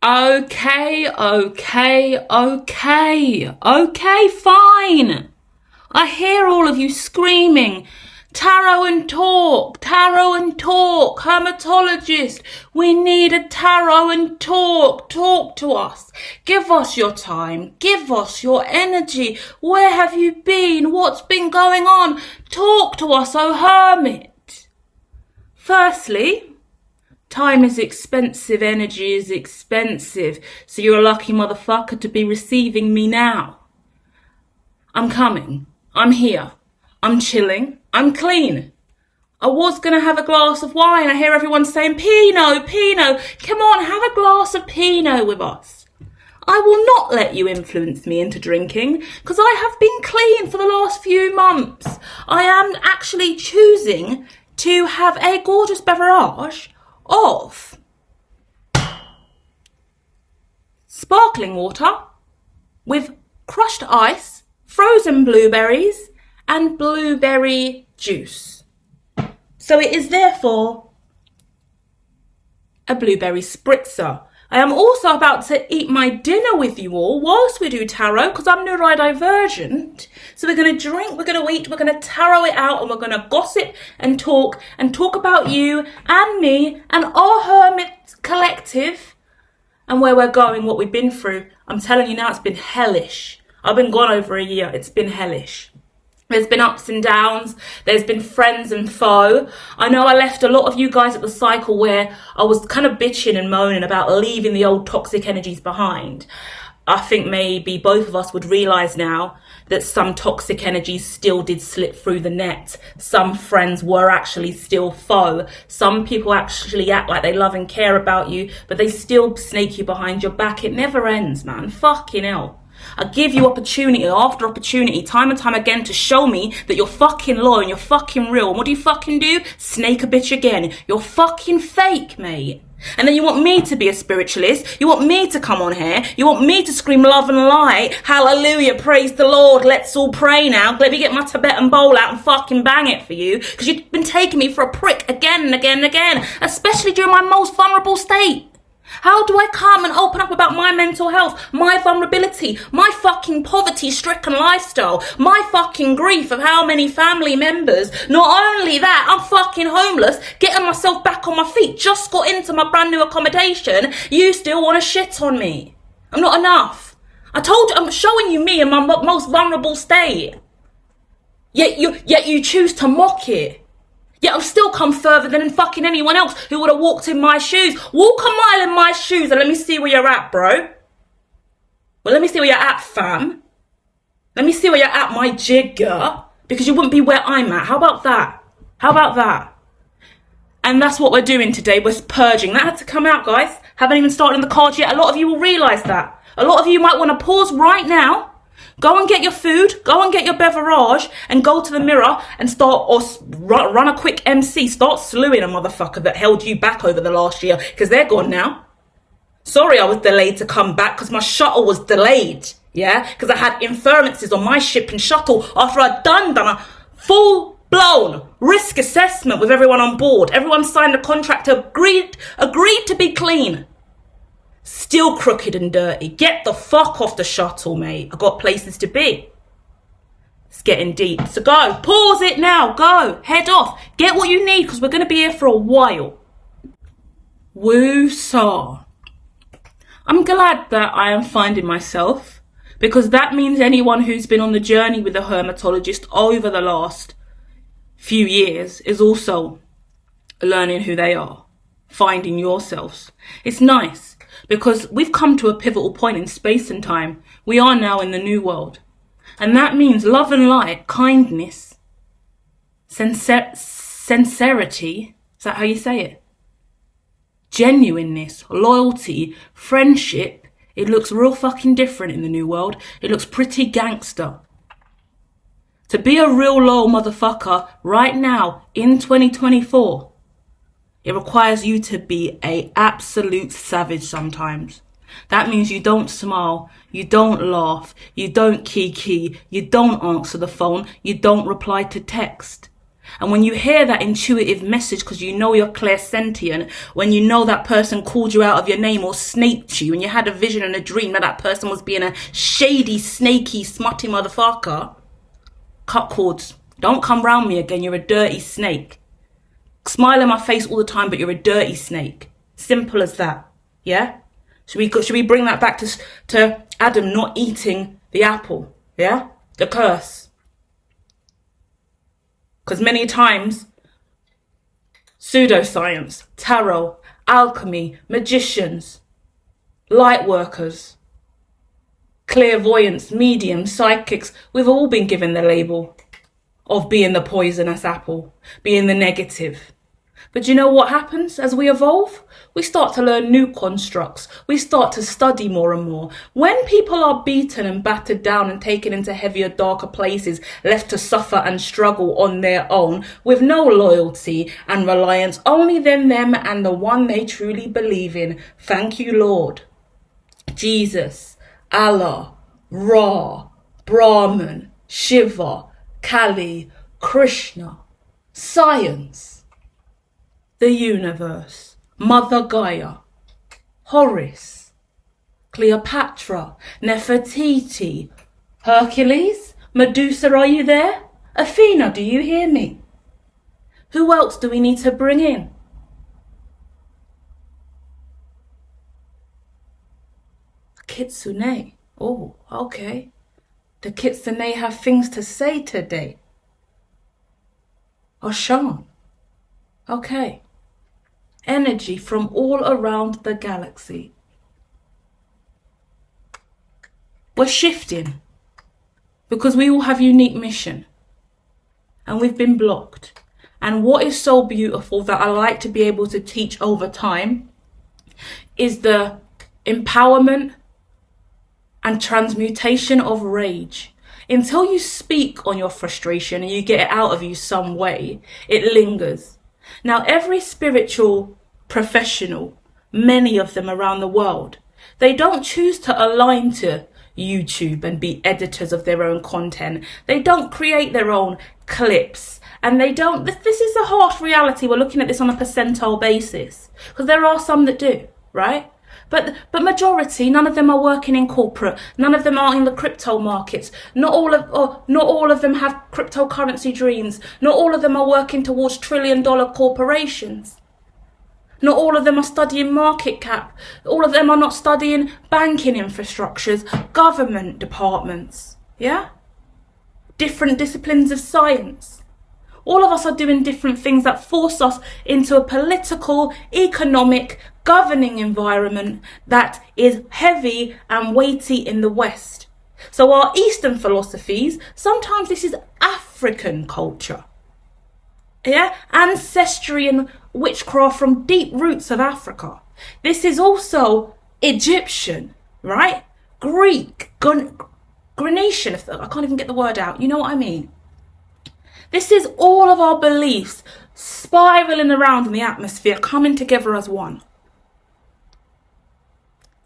Okay, fine. I hear all of you screaming, tarot and talk, hermitologist, we need a tarot and talk to us. Give us your time, give us your energy. Where have you been? What's been going on? Talk to us, oh hermit. Firstly, time is expensive, energy is expensive, so you're a lucky motherfucker to be receiving me now. I'm coming, I'm here, I'm chilling, I'm clean. I was going to have a glass of wine. I hear everyone saying, Pinot, come on, have a glass of Pinot with us. I will not let you influence me into drinking, because I have been clean for the last few months. I am actually choosing to have a gorgeous beverage of sparkling water with crushed ice, frozen blueberries and blueberry juice. So it is therefore a blueberry spritzer. I am also about to eat my dinner with you all whilst we do tarot, because I'm neurodivergent. So we're going to drink, we're going to eat, we're going to tarot it out, and we're going to gossip and talk about you and me and our hermit collective and where we're going, what we've been through. I'm telling you now, it's been hellish. I've been gone over a year. It's been hellish. There's been ups and downs. There's been friends and foe. I know I left a lot of you guys at the cycle where I was kind of bitching and moaning about leaving the old toxic energies behind. I think maybe both of us would realise now that some toxic energies still did slip through the net. Some friends were actually still foe. Some people actually act like they love and care about you, but they still snake you behind your back. It never ends, man. Fucking hell. I give you opportunity after opportunity, time and time again, to show me that you're fucking loyal and you're fucking real. And what do you fucking do? Snake a bitch again. You're fucking fake, mate. And then you want me to be a spiritualist. You want me to come on here. You want me to scream love and light. Hallelujah, praise the Lord. Let's all pray now. Let me get my Tibetan bowl out and fucking bang it for you. Because you've been taking me for a prick again and again and again. Especially during my most vulnerable state. How do I come and open up about my mental health, my vulnerability, my fucking poverty-stricken lifestyle, my fucking grief of how many family members? Not only that, I'm fucking homeless, getting myself back on my feet, just got into my brand new accommodation. You still want to shit on me. I'm not enough. I told you, I'm showing you me in my most vulnerable state. Yet you choose to mock it. Yet I've still come further than fucking anyone else who would have walked in my shoes. Walk a mile in my shoes and let me see where you're at, bro. Well, let me see where you're at, fam. Let me see where you're at, my jigger. Because you wouldn't be where I'm at. How about that? How about that? And that's what we're doing today. We're purging. That had to come out, guys. Haven't even started on the cards yet. A lot of you will realise that. A lot of you might want to pause right now. Go and get your food, go and get your beverage, and go to the mirror and start, or run a quick MC. Start slewing a motherfucker that held you back over the last year, because they're gone now. Sorry I was delayed to come back, because my shuttle was delayed, yeah? Because I had infirmances on my ship and shuttle after I'd done a full-blown risk assessment with everyone on board. Everyone signed a contract, agreed to be clean. Still crooked and dirty. Get the fuck off the shuttle, mate. I got places to be. It's getting deep. So go. Pause it now. Go. Head off. Get what you need, because we're going to be here for a while. Woo-saw. I'm glad that I am finding myself, because that means anyone who's been on the journey with a hermitologist over the last few years is also learning who they are. Finding yourselves. It's nice. Because we've come to a pivotal point in space and time. We are now in the new world. And that means love and light, kindness, sincerity, is that how you say it? Genuineness, loyalty, friendship. It looks real fucking different in the new world. It looks pretty gangster. To be a real loyal motherfucker right now in 2024, it requires you to be an absolute savage sometimes. That means you don't smile, you don't laugh, you don't kiki, you don't answer the phone, you don't reply to text. And when you hear that intuitive message, because you know you're clairsentient, when you know that person called you out of your name or snaked you, and you had a vision and a dream that that person was being a shady, snaky, smutty motherfucker, cut cords. Don't come round me again. You're a dirty snake. Smile in my face all the time, but you're a dirty snake. Simple as that. Yeah? Should we bring that back to Adam not eating the apple? Yeah? The curse. Because many times, pseudoscience, tarot, alchemy, magicians, light workers, clairvoyants, mediums, psychics, we've all been given the label of being the poisonous apple, being the negative. But do you know what happens as we evolve? We start to learn new constructs. We start to study more and more. When people are beaten and battered down and taken into heavier, darker places, left to suffer and struggle on their own, with no loyalty and reliance, only them and the one they truly believe in. Thank you, Lord. Jesus, Allah, Ra, Brahman, Shiva, Kali, Krishna, science, the universe, Mother Gaia, Horus, Cleopatra, Nefertiti, Hercules, Medusa, are you there? Athena, do you hear me? Who else do we need to bring in? Kitsune. Oh, okay. The Kitsune have things to say today. Oshan. Okay. Energy from all around the galaxy. We're shifting because we all have unique mission and we've been blocked. And what is so beautiful that I like to be able to teach over time is the empowerment and transmutation of rage. Until you speak on your frustration and you get it out of you some way, it lingers. Now, every spiritual professional, many of them around the world, they don't choose to align to YouTube and be editors of their own content. They don't create their own clips. And they don't, this is a harsh reality. We're looking at this on a percentile basis. Because there are some that do, right? But majority, none of them are working in corporate. None of them are in the crypto markets. Not all of them have cryptocurrency dreams. Not all of them are working towards trillion-dollar corporations. Not all of them are studying market cap. All of them are not studying banking infrastructures, government departments. Yeah? Different disciplines of science. All of us are doing different things that force us into a political, economic, governing environment that is heavy and weighty in the West. So our Eastern philosophies, sometimes this is African culture. Yeah, ancestry and witchcraft from deep roots of Africa. This is also Egyptian, right? Greek, Grecian, I can't even get the word out. You know what I mean? This is all of our beliefs spiraling around in the atmosphere, coming together as one.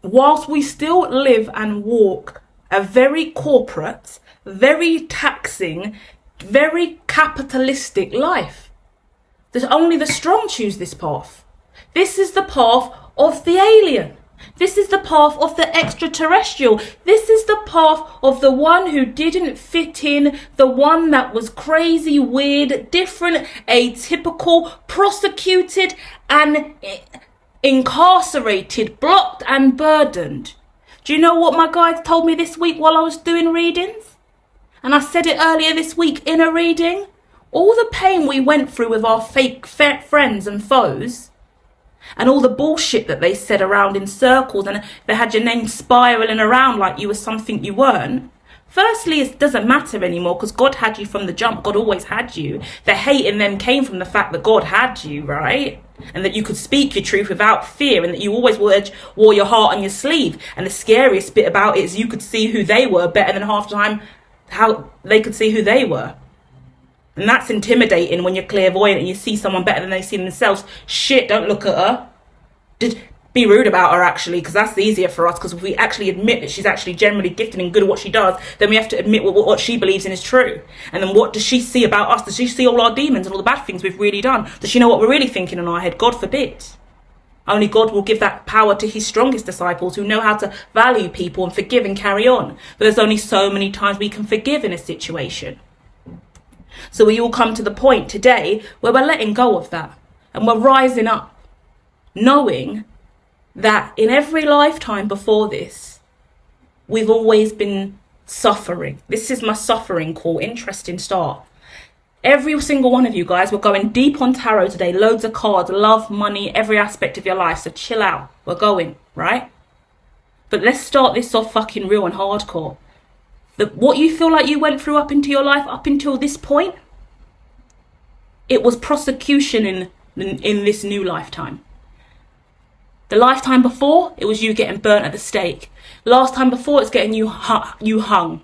Whilst we still live and walk a very corporate, very taxing, very capitalistic life. That only the strong choose this path. This is the path of the alien. This is the path of the extraterrestrial. This is the path of the one who didn't fit in, the one that was crazy, weird, different, atypical, prosecuted and incarcerated, blocked and burdened. Do you know what my guides told me this week while I was doing readings? And I said it earlier this week in a reading. All the pain we went through with our fake friends and foes, and all the bullshit that they said around in circles, and they had your name spiraling around like you were something you weren't. Firstly, it doesn't matter anymore because God had you from the jump. God always had you. The hate in them came from the fact that God had you, right? And that you could speak your truth without fear, and that you always wore your heart on your sleeve. And the scariest bit about it is you could see who they were better than half the time how they could see who they were. And that's intimidating when you're clairvoyant and you see someone better than they see themselves. Shit, don't look at her. be rude about her, actually, because that's easier for us, because if we actually admit that she's actually generally gifted and good at what she does, then we have to admit what she believes in is true. And then what does she see about us? Does she see all our demons and all the bad things we've really done? Does she know what we're really thinking in our head? God forbid. Only God will give that power to his strongest disciples who know how to value people and forgive and carry on. But there's only so many times we can forgive in a situation. So we all come to the point today where we're letting go of that. And we're rising up, knowing that in every lifetime before this, we've always been suffering. This is my suffering call. Interesting start. Every single one of you guys, we're going deep on tarot today. Loads of cards, love, money, every aspect of your life. So chill out. We're going, right? But let's start this off fucking real and hardcore. What you feel like you went through up into your life, up until this point, it was prosecution in this new lifetime. The lifetime before, it was you getting burnt at the stake. Last time before, it's getting you hung.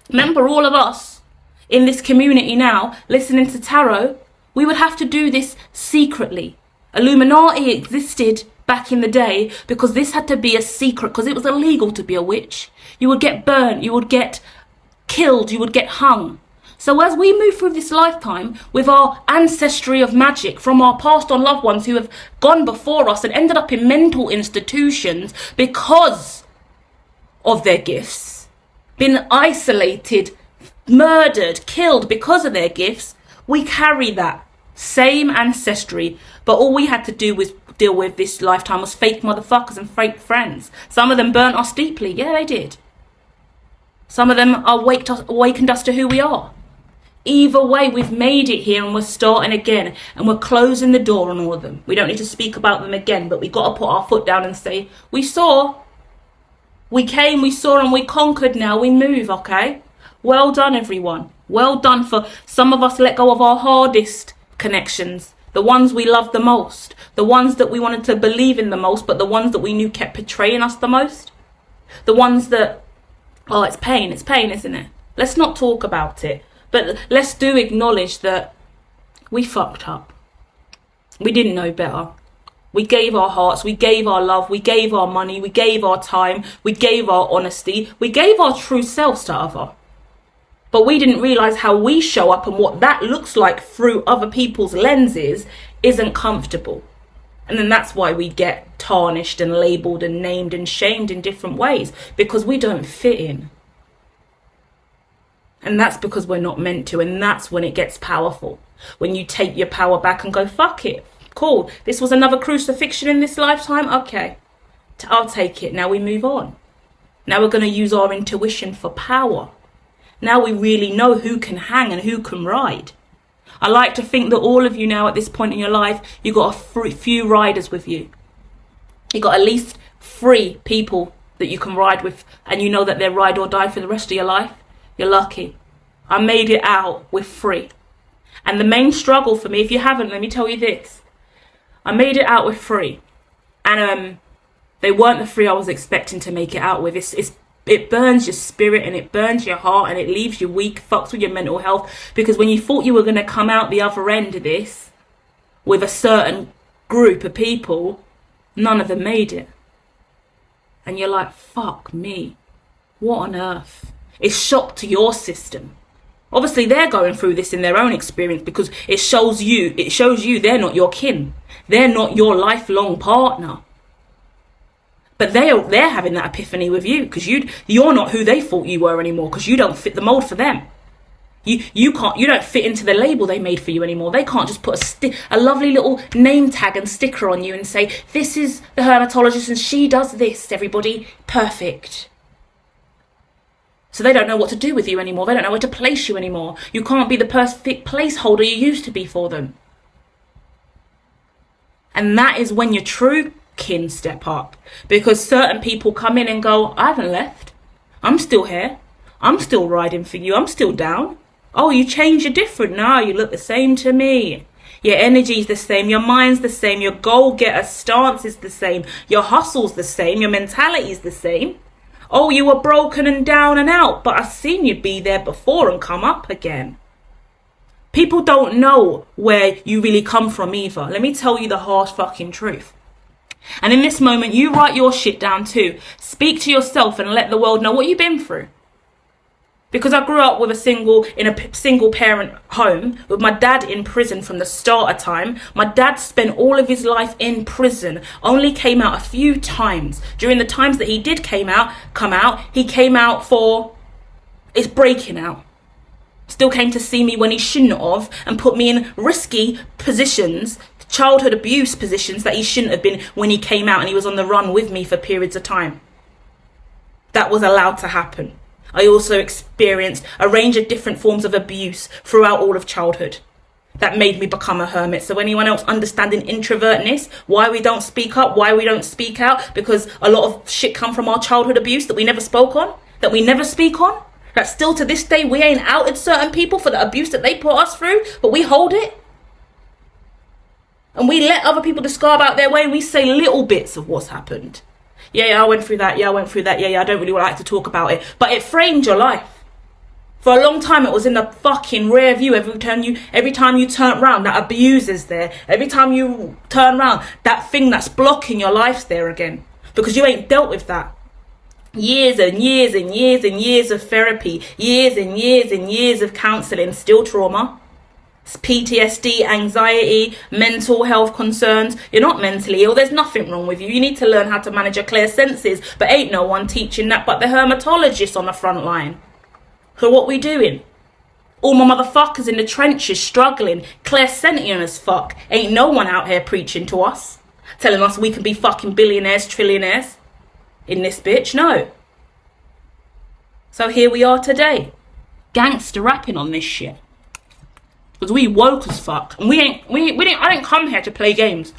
Remember, all of us in this community now, listening to tarot, we would have to do this secretly. Illuminati existed back in the day because this had to be a secret, because it was illegal to be a witch. You would get burnt, you would get killed, you would get hung. So as we move through this lifetime with our ancestry of magic from our passed on loved ones who have gone before us and ended up in mental institutions because of their gifts, been isolated, murdered, killed because of their gifts, we carry that same ancestry. But all we had to do was deal with this lifetime was fake motherfuckers and fake friends. Some of them burnt us deeply. Yeah, they did. Some of them awakened us to who we are. Either way, we've made it here and we're starting again, and we're closing the door on all of them. We don't need to speak about them again, but we've got to put our foot down and say, we saw, we came, we saw, and we conquered. Now we move, okay? Well done, everyone. Well done for some of us let go of our hardest connections, the ones we loved the most, the ones that we wanted to believe in the most, but the ones that we knew kept betraying us the most. The ones that, oh, it's pain, isn't it? Let's not talk about it. But let's do acknowledge that we fucked up. We didn't know better. We gave our hearts, we gave our love, we gave our money, we gave our time, we gave our honesty, we gave our true selves to other. But we didn't realise how we show up and what that looks like through other people's lenses isn't comfortable. And then that's why we get tarnished and labelled and named and shamed in different ways, because we don't fit in. And that's because we're not meant to. And that's when it gets powerful. When you take your power back and go, fuck it. Cool. This was another crucifixion in this lifetime. Okay. I'll take it. Now we move on. Now we're going to use our intuition for power. Now we really know who can hang and who can ride. I like to think that all of you now at this point in your life, you've got a few riders with you. You've got at least 3 people that you can ride with, and you know that they're ride or die for the rest of your life. You're lucky. I made it out with 3. And the main struggle for me, if you haven't, let me tell you this. I made it out with 3. And they weren't the 3 I was expecting to make it out with. It burns your spirit and it burns your heart and it leaves you weak, fucks with your mental health. Because when you thought you were going to come out the other end of this with a certain group of people, none of them made it. And you're like, fuck me. What on earth? It's shock to your system. Obviously, they're going through this in their own experience because it shows you they're not your kin. They're not your lifelong partner. But they're having that epiphany with you because you're not who they thought you were anymore, because you don't fit the mold for them. You don't fit into the label they made for you anymore. They can't just put a lovely little name tag and sticker on you and say, this is the hermitologist and she does this, everybody. Perfect. So they don't know what to do with you anymore. They don't know where to place you anymore. You can't be the perfect placeholder you used to be for them. And that is when your true kin step up. Because certain people come in and go, I haven't left. I'm still here. I'm still riding for you. I'm still down. Oh, you change, you're different. No, you look the same to me. Your energy's the same. Your mind's the same. Your goal-getter stance is the same. Your hustle's the same. Your mentality's the same. Oh, you were broken and down and out, but I've seen you be there before and come up again. People don't know where you really come from either. Let me tell you the harsh fucking truth. And in this moment, you write your shit down too. Speak to yourself and let the world know what you've been through. Because I grew up with in a single parent home with my dad in prison from the start of time. My dad spent all of his life in prison, only came out a few times. During the times that he did come out, he came out for his breaking out. Still came to see me when he shouldn't have and put me in risky positions, childhood abuse positions that he shouldn't have been when he came out, and he was on the run with me for periods of time. That was allowed to happen. I also experienced a range of different forms of abuse throughout all of childhood that made me become a hermit. So anyone else understanding introvertness, why we don't speak up, why we don't speak out, because a lot of shit come from our childhood abuse that we never spoke on, that we never speak on, that still to this day we ain't outed certain people for the abuse that they put us through, but we hold it. And we let other people describe out their way, and we say little bits of what's happened. Yeah, I went through that. Yeah, I went through that. Yeah, I don't really like to talk about it. But it framed your life. For a long time, it was in the fucking rear view. Every time you turn around, that abuser's there. Every time you turn around, that thing that's blocking your life's there again. Because you ain't dealt with that. Years and years and years and years of therapy. Years and years and years of counselling. Still trauma. PTSD, anxiety, mental health concerns. You're not mentally ill. There's nothing wrong with you. You need to learn how to manage your clear senses. But ain't no one teaching that but the hermitologists on the front line. So what we doing? All my motherfuckers in the trenches struggling, clairsentient as fuck. Ain't no one out here preaching to us, telling us we can be fucking billionaires, trillionaires in this bitch. No. So here we are today, gangster rapping on this shit. Because we woke as fuck. And I didn't come here to play games.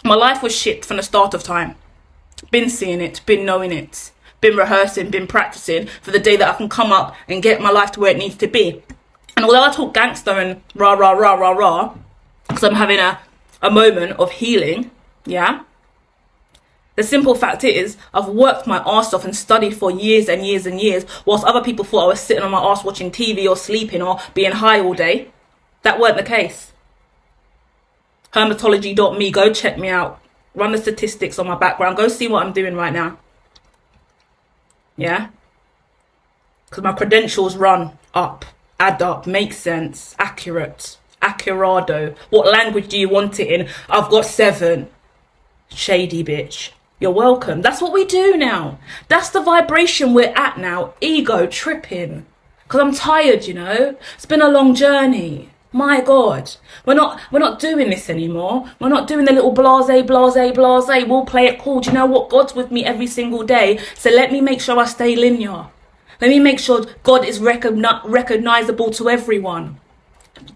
My life was shit from the start of time. Been seeing it, been knowing it, been rehearsing, been practicing for the day that I can come up and get my life to where it needs to be. And although I talk gangster and rah, rah, rah, rah, rah, because I'm having a moment of healing, yeah? The simple fact is, I've worked my arse off and studied for years and years and years, whilst other people thought I was sitting on my arse watching TV or sleeping or being high all day. That weren't the case. HERMITOLOGY.me, go check me out. Run the statistics on my background. Go see what I'm doing right now. Yeah? Because my credentials run up, add up, make sense, accurate, accurado. What language do you want it in? I've got 7. Shady bitch. You're welcome. That's what we do now. That's the vibration we're at now. Ego tripping. Because I'm tired, you know. It's been a long journey. My God, we're not doing this anymore. We're not doing the little blase. We'll play it cool. Do you know what? God's with me every single day. So let me make sure I stay linear. Let me make sure God is recognizable to everyone.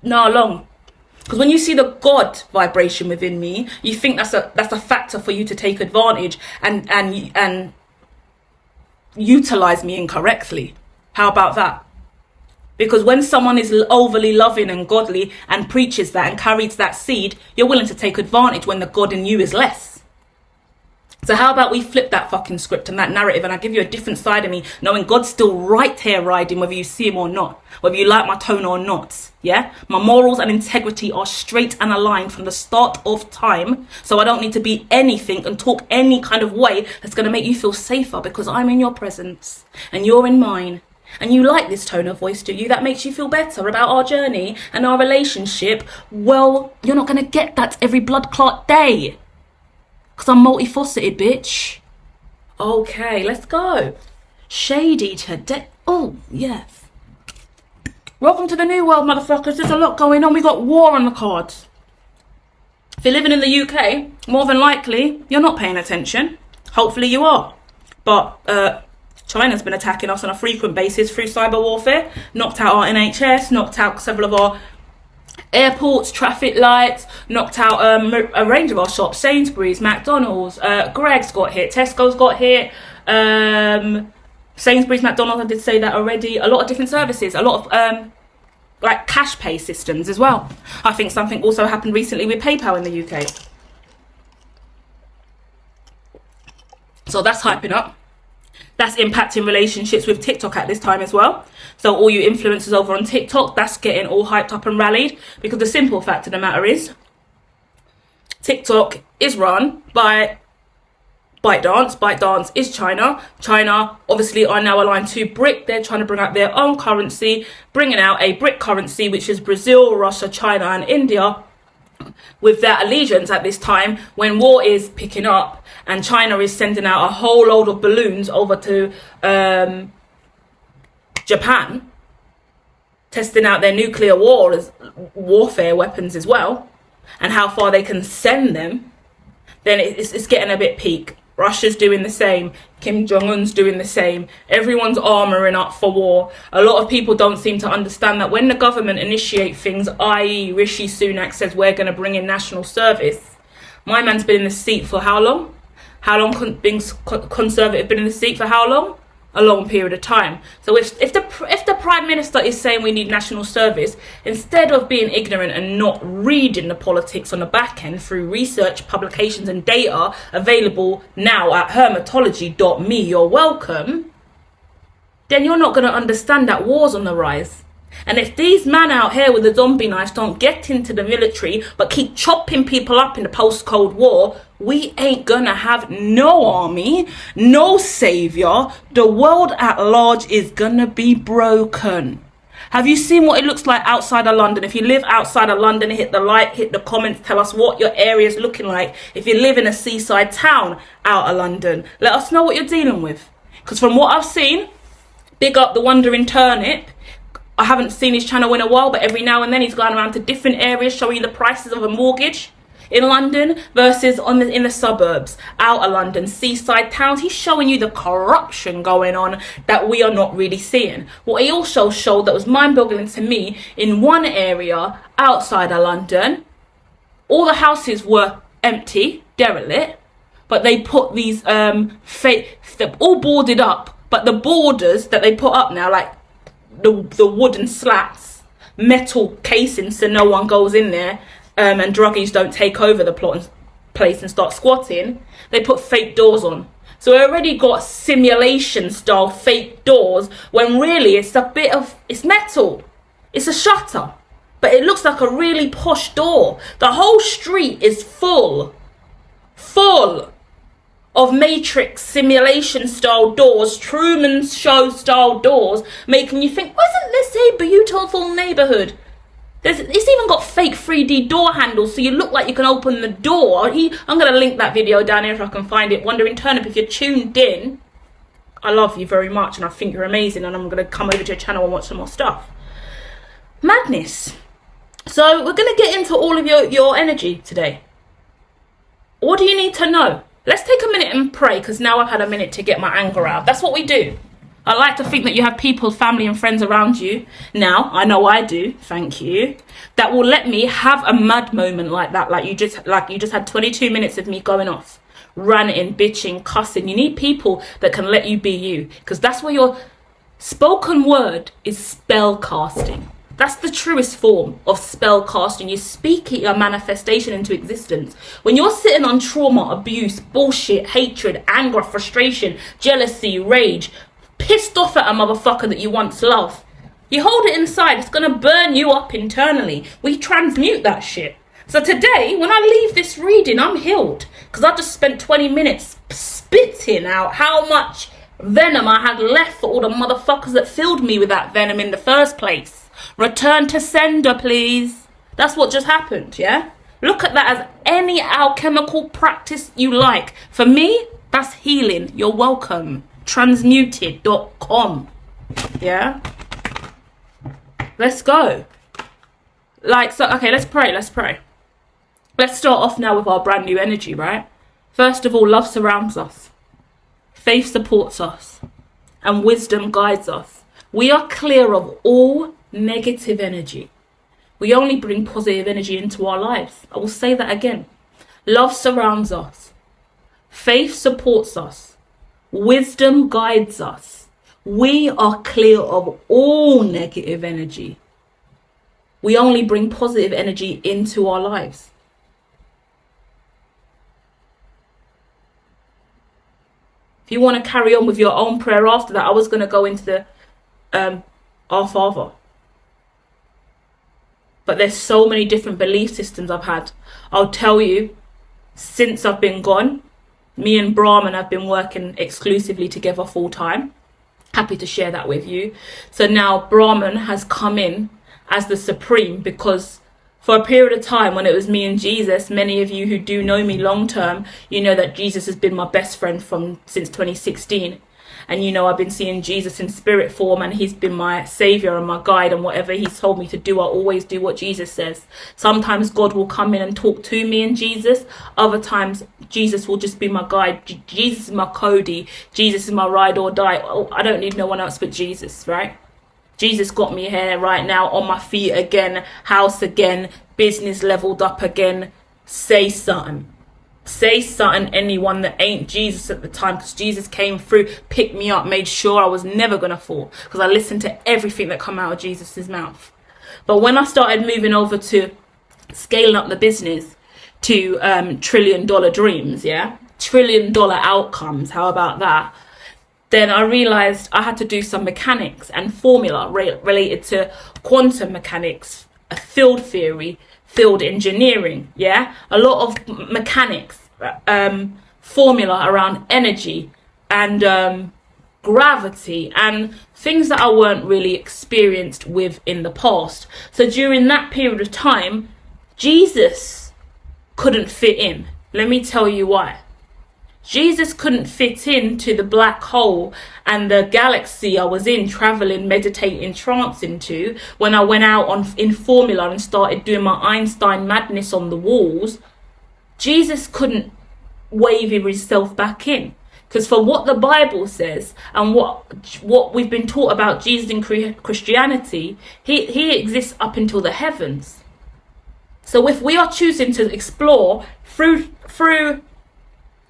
No, long. Because when you see the God vibration within me, you think that's a factor for you to take advantage and utilize me incorrectly. How about that? Because when someone is overly loving and godly and preaches that and carries that seed, you're willing to take advantage when the God in you is less. So how about we flip that fucking script and that narrative, and I give you a different side of me, knowing God's still right here riding, whether you see him or not, whether you like my tone or not. Yeah, my morals and integrity are straight and aligned from the start of time. So I don't need to be anything and talk any kind of way that's going to make you feel safer, because I'm in your presence and you're in mine. And you like this tone of voice, do you? That makes you feel better about our journey and our relationship. Well, you're not going to get that every blood clot day. Because I'm multifaceted, bitch. Okay, let's go. Shady today. Oh, yes. Welcome to the new world, motherfuckers. There's a lot going on. We got war on the cards. If you're living in the UK, more than likely, you're not paying attention. Hopefully you are. But, China's been attacking us on a frequent basis through cyber warfare, knocked out our NHS, knocked out several of our airports, traffic lights, knocked out a range of our shops, Sainsbury's, McDonald's, Greggs got hit, Tesco's got hit, Sainsbury's, McDonald's, I did say that already, a lot of different services, a lot of like cash pay systems as well. I think something also happened recently with PayPal in the UK. So that's hyping up. That's impacting relationships with TikTok at this time as well. So all you influencers over on TikTok, that's getting all hyped up and rallied. Because the simple fact of the matter is, TikTok is run by ByteDance. ByteDance is China. China obviously are now aligned to BRIC. They're trying to bring out their own currency, bringing out a BRIC currency, which is Brazil, Russia, China, and India, with their allegiance at this time when war is picking up and China is sending out a whole load of balloons over to Japan, testing out their nuclear warfare weapons as well, and how far they can send them. Then it's getting a bit peak. Russia's doing the same. Kim Jong-un's doing the same. Everyone's armouring up for war. A lot of people don't seem to understand that when the government initiate things, i.e. Rishi Sunak says we're going to bring in national service. My man's been in the seat for how long? How long being Conservative been in the seat for how long? A long period of time. So if the Prime Minister is saying we need national service, instead of being ignorant and not reading the politics on the back end through research, publications and data available now at HERMITOLOGY.me, you're welcome, then you're not going to understand that war's on the rise. And if these men out here with the zombie knives don't get into the military but keep chopping people up in the post-Cold War, we ain't gonna have no army, no saviour. The world at large is gonna be broken. Have you seen what it looks like outside of London? If you live outside of London, hit the like, hit the comments, tell us what your area is looking like. If you live in a seaside town out of London, let us know what you're dealing with. Because from what I've seen, big up the Wandering Turnip. I haven't seen his channel in a while, but every now and then he's going around to different areas showing you the prices of a mortgage in London versus in the suburbs, out of London, seaside towns. He's showing you the corruption going on that we are not really seeing. What he also showed that was mind-boggling to me, in one area outside of London, all the houses were empty, derelict, but they put these they're all boarded up, but the borders that they put up now, like the wooden slats, metal casings so no one goes in there and druggies don't take over the place and start squatting, they put fake doors on. So we already got simulation style fake doors when really it's metal. It's a shutter, but it looks like a really posh door. The whole street is full of Matrix simulation style doors, Truman Show style doors, making you think, wasn't this a beautiful neighbourhood? It's even got fake 3D door handles, so you look like you can open the door. I'm going to link that video down here if I can find it. Wandering Turnip, if you're tuned in, I love you very much and I think you're amazing, and I'm going to come over to your channel and watch some more stuff. Madness. So we're going to get into all of your energy today. What do you need to know? Let's take a minute and pray, because now I've had a minute to get my anger out. That's what we do. I like to think that you have people, family and friends around you. Now, I know I do, thank you, that will let me have a mad moment like that, like you just had 22 minutes of me going off, ranting, bitching, cussing. You need people that can let you be you, because that's where your spoken word is spell casting. That's the truest form of spell casting. You speak your manifestation into existence. When you're sitting on trauma, abuse, bullshit, hatred, anger, frustration, jealousy, rage, pissed off at a motherfucker that you once loved, you hold it inside, it's gonna burn you up internally. We transmute that shit. So today, when I leave this reading, I'm healed, because I just spent 20 minutes spitting out how much venom I had left for all the motherfuckers that filled me with that venom in the first place. Return to sender, please. That's what just happened, yeah? Look at that as any alchemical practice you like. For me, that's healing. You're welcome. Transmuted.com. Yeah? Let's go. Okay, let's pray. Let's start off now with our brand new energy, right? First of all, love surrounds us. Faith supports us. And wisdom guides us. We are clear of all negative energy. We only bring positive energy into our lives. I will say that again. Love surrounds us. Faith supports us. Wisdom guides us. We are clear of all negative energy. We only bring positive energy into our lives. If you want to carry on with your own prayer after that, I was going to go into the Our Father. But there's so many different belief systems I've had. I'll tell you, since I've been gone. Me and Brahman have been working exclusively together full time. Happy to share that with you. So now Brahman has come in as the supreme, because for a period of time when it was me and Jesus, many of you who do know me long term, you know that Jesus has been my best friend since 2016. And you know, I've been seeing Jesus in spirit form, and he's been my savior and my guide, and whatever he's told me to do, I always do what Jesus says. Sometimes God will come in and talk to me and Jesus. Other times Jesus will just be my guide. Jesus is my Cody. Jesus is my ride or die. Oh, I don't need no one else but Jesus, right? Jesus got me here right now, on my feet again, house again, business leveled up again. Say something. Say something, anyone that ain't Jesus at the time, because Jesus came through, picked me up, made sure I was never going to fall, because I listened to everything that come out of Jesus's mouth. But when I started moving over to scaling up the business to $1 trillion dreams, yeah, $1 trillion outcomes, how about that? Then I realized I had to do some mechanics and formula related to quantum mechanics, a field theory, field engineering, yeah, a lot of mechanics, formula around energy and gravity and things that I weren't really experienced with in the past. So during that period of time, Jesus couldn't fit in. Let me tell you why. Jesus couldn't fit into the black hole and the galaxy I was in, traveling, meditating, trancing to, when I went out in formula and started doing my Einstein madness on the walls. Jesus couldn't wave himself back in. Because for what the Bible says and what we've been taught about Jesus in Christianity, he exists up until the heavens. So if we are choosing to explore through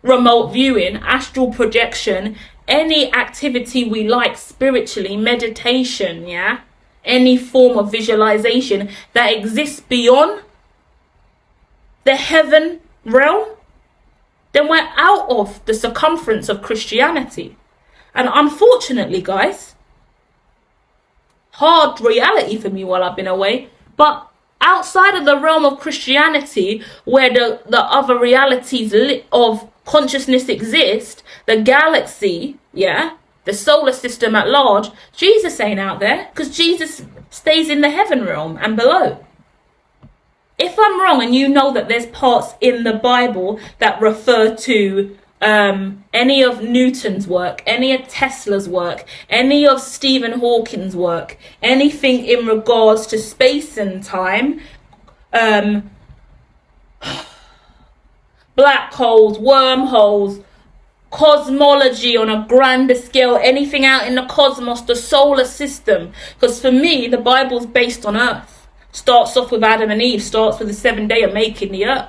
remote viewing, astral projection, any activity we like spiritually, meditation, yeah, any form of visualization that exists beyond the heaven realm, then we're out of the circumference of Christianity. And unfortunately, guys, hard reality for me while I've been away, but outside of the realm of Christianity, where the other realities of consciousness exist, the galaxy, yeah, the solar system at large, Jesus ain't out there, because Jesus stays in the heaven realm and below. If I'm wrong and you know that there's parts in the Bible that refer to any of Newton's work, any of Tesla's work, any of Stephen Hawking's work, anything in regards to space and time, black holes, wormholes, cosmology on a grander scale, anything out in the cosmos, the solar system. Because for me, the Bible's based on Earth. Starts off with Adam and Eve, starts with the 7th day of making the Earth.